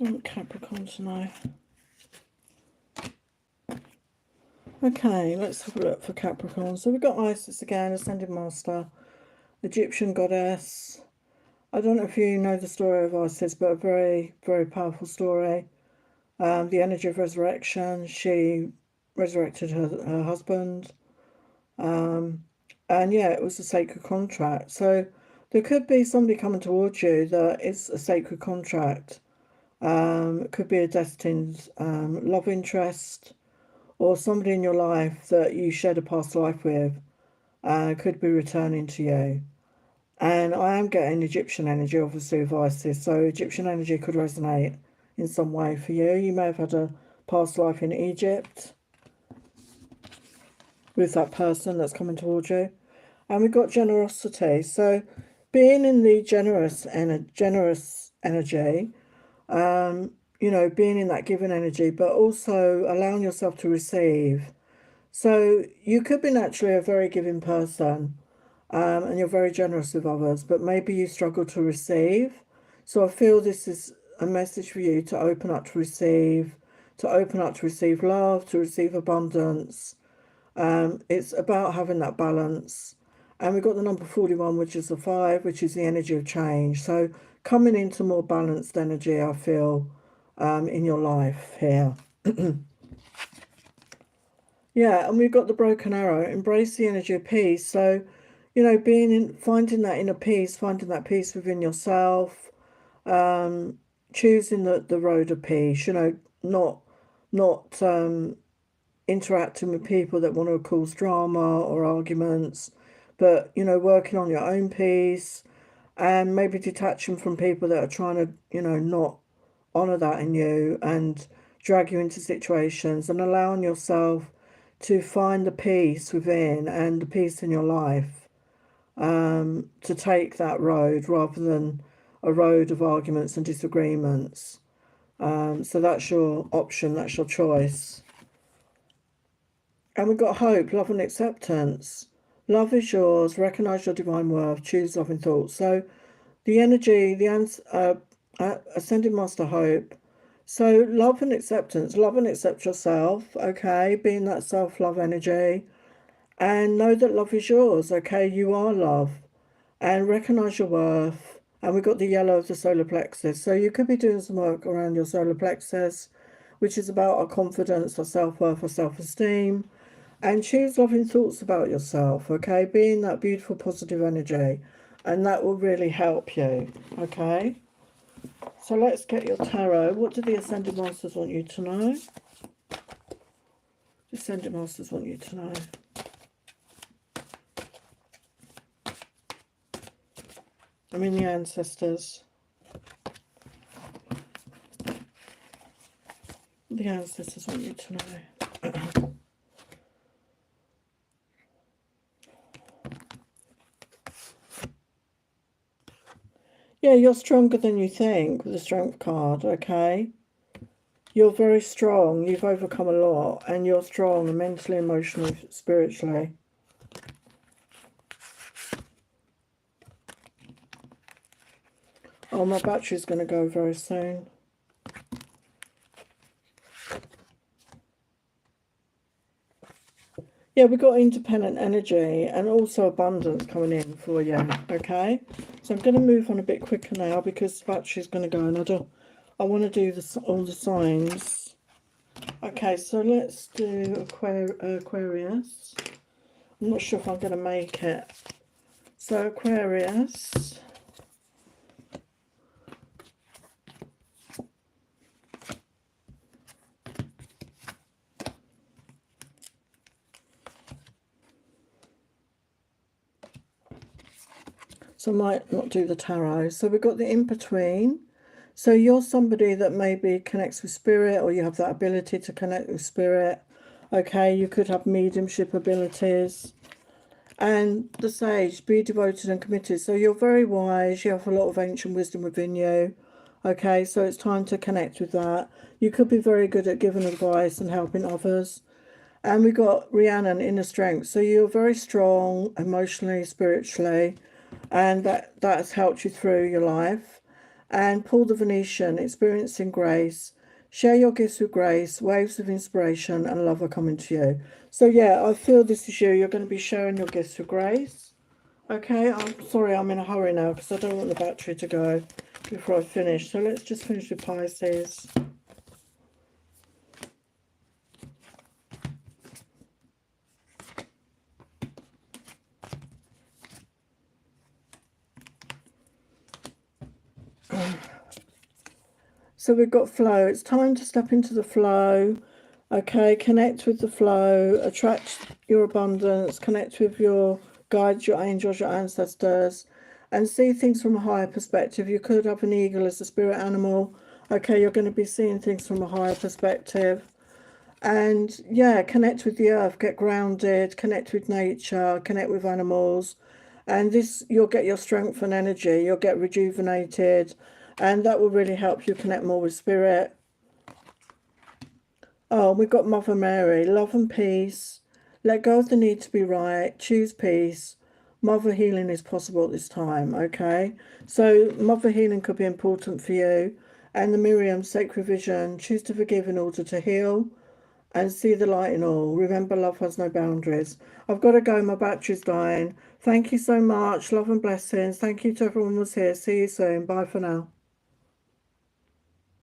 I want Capricorn to know. Okay, let's have a look for Capricorn. So we've got Isis again, Ascended Master, Egyptian goddess. I don't know if you know the story of Isis, but a very, very powerful story. The energy of resurrection. She resurrected her husband. And yeah, it was a sacred contract. So there could be somebody coming towards you that is a sacred contract. It could be a destined love interest, or somebody in your life that you shared a past life with could be returning to you. And I am getting Egyptian energy, obviously, with Isis. So Egyptian energy could resonate in some way for you. You may have had a past life in Egypt with that person that's coming towards you. And we've got generosity. So being in the generous energy, you know, being in that giving energy, but also allowing yourself to receive. So you could be naturally a very giving person, and you're very generous with others, but maybe you struggle to receive. So I feel this is a message for you to open up to receive, love, to receive abundance. It's about having that balance. And we've got the number 41, which is the 5, which is the energy of change. So coming into more balanced energy, I feel, in your life here. Yeah, and we've got the broken arrow, embrace the energy of peace. So, you know, finding that inner peace, finding that peace within yourself, choosing the road of peace, you know, not interacting with people that want to cause drama or arguments, but, you know, working on your own peace, and maybe detaching from people that are trying to, you know, not honour that in you and drag you into situations, and allowing yourself to find the peace within and the peace in your life, to take that road rather than a road of arguments and disagreements. So that's your option, that's your choice. And we've got hope, love and acceptance. Love is yours, recognise your divine worth, choose loving thoughts. So the energy, the Ascended Master Hope. So love and acceptance, love and accept yourself, okay, being that self-love energy, and know that love is yours, okay, you are love, and recognise your worth. And we've got the yellow of the solar plexus. So you could be doing some work around your solar plexus, which is about our confidence, our self-worth, our self-esteem. And choose loving thoughts about yourself, okay? Being that beautiful, positive energy. And that will really help you, okay? So let's get your tarot. What do the Ascended Masters want you to know? The Ascended Masters want you to know. I mean the ancestors. The ancestors want you to know. Yeah, you're stronger than you think with the Strength card, okay? You're very strong. You've overcome a lot, and you're strong mentally, emotionally, spiritually. Oh, my battery's going to go very soon. Yeah, we've got independent energy and also abundance coming in for you, okay? So I'm going to move on a bit quicker now because the battery's going to go, and I want to do all the signs Okay, so let's do Aquarius. I'm not sure if I'm going to make it. So Aquarius. So I might not do the tarot. So we've got the in-between. So you're somebody that maybe connects with spirit, or you have that ability to connect with spirit. Okay, you could have mediumship abilities. And the Sage, be devoted and committed. So you're very wise. You have a lot of ancient wisdom within you. Okay, so it's time to connect with that. You could be very good at giving advice and helping others. And we got Rhiannon, inner strength. So you're very strong emotionally, spiritually, and that has helped you through your life. And Paul the Venetian, experiencing grace. Share your gifts with grace, waves of inspiration and love are coming to you. So yeah, I feel this is you. You're going to be sharing your gifts with grace. Okay, I'm sorry, I'm in a hurry now because I don't want the battery to go before I finish. So let's just finish with Pisces. So we've got flow. It's time to step into the flow. Okay, connect with the flow, attract your abundance, connect with your guides, your angels, your ancestors, and see things from a higher perspective. You could have an eagle as a spirit animal. Okay, you're going to be seeing things from a higher perspective. And yeah, connect with the earth, get grounded, connect with nature, connect with animals. And this, you'll get your strength and energy, you'll get rejuvenated, and that will really help you connect more with spirit. Oh, we've got Mother Mary, love and peace. Let go of the need to be right, choose peace. Mother healing is possible at this time, okay? So mother healing could be important for you. And the Miriam, sacred vision, choose to forgive in order to heal and see the light in all. Remember, love has no boundaries. I've got to go, my battery's dying. Thank you so much, love and blessings. Thank you to everyone who was here. See you soon. Bye for now.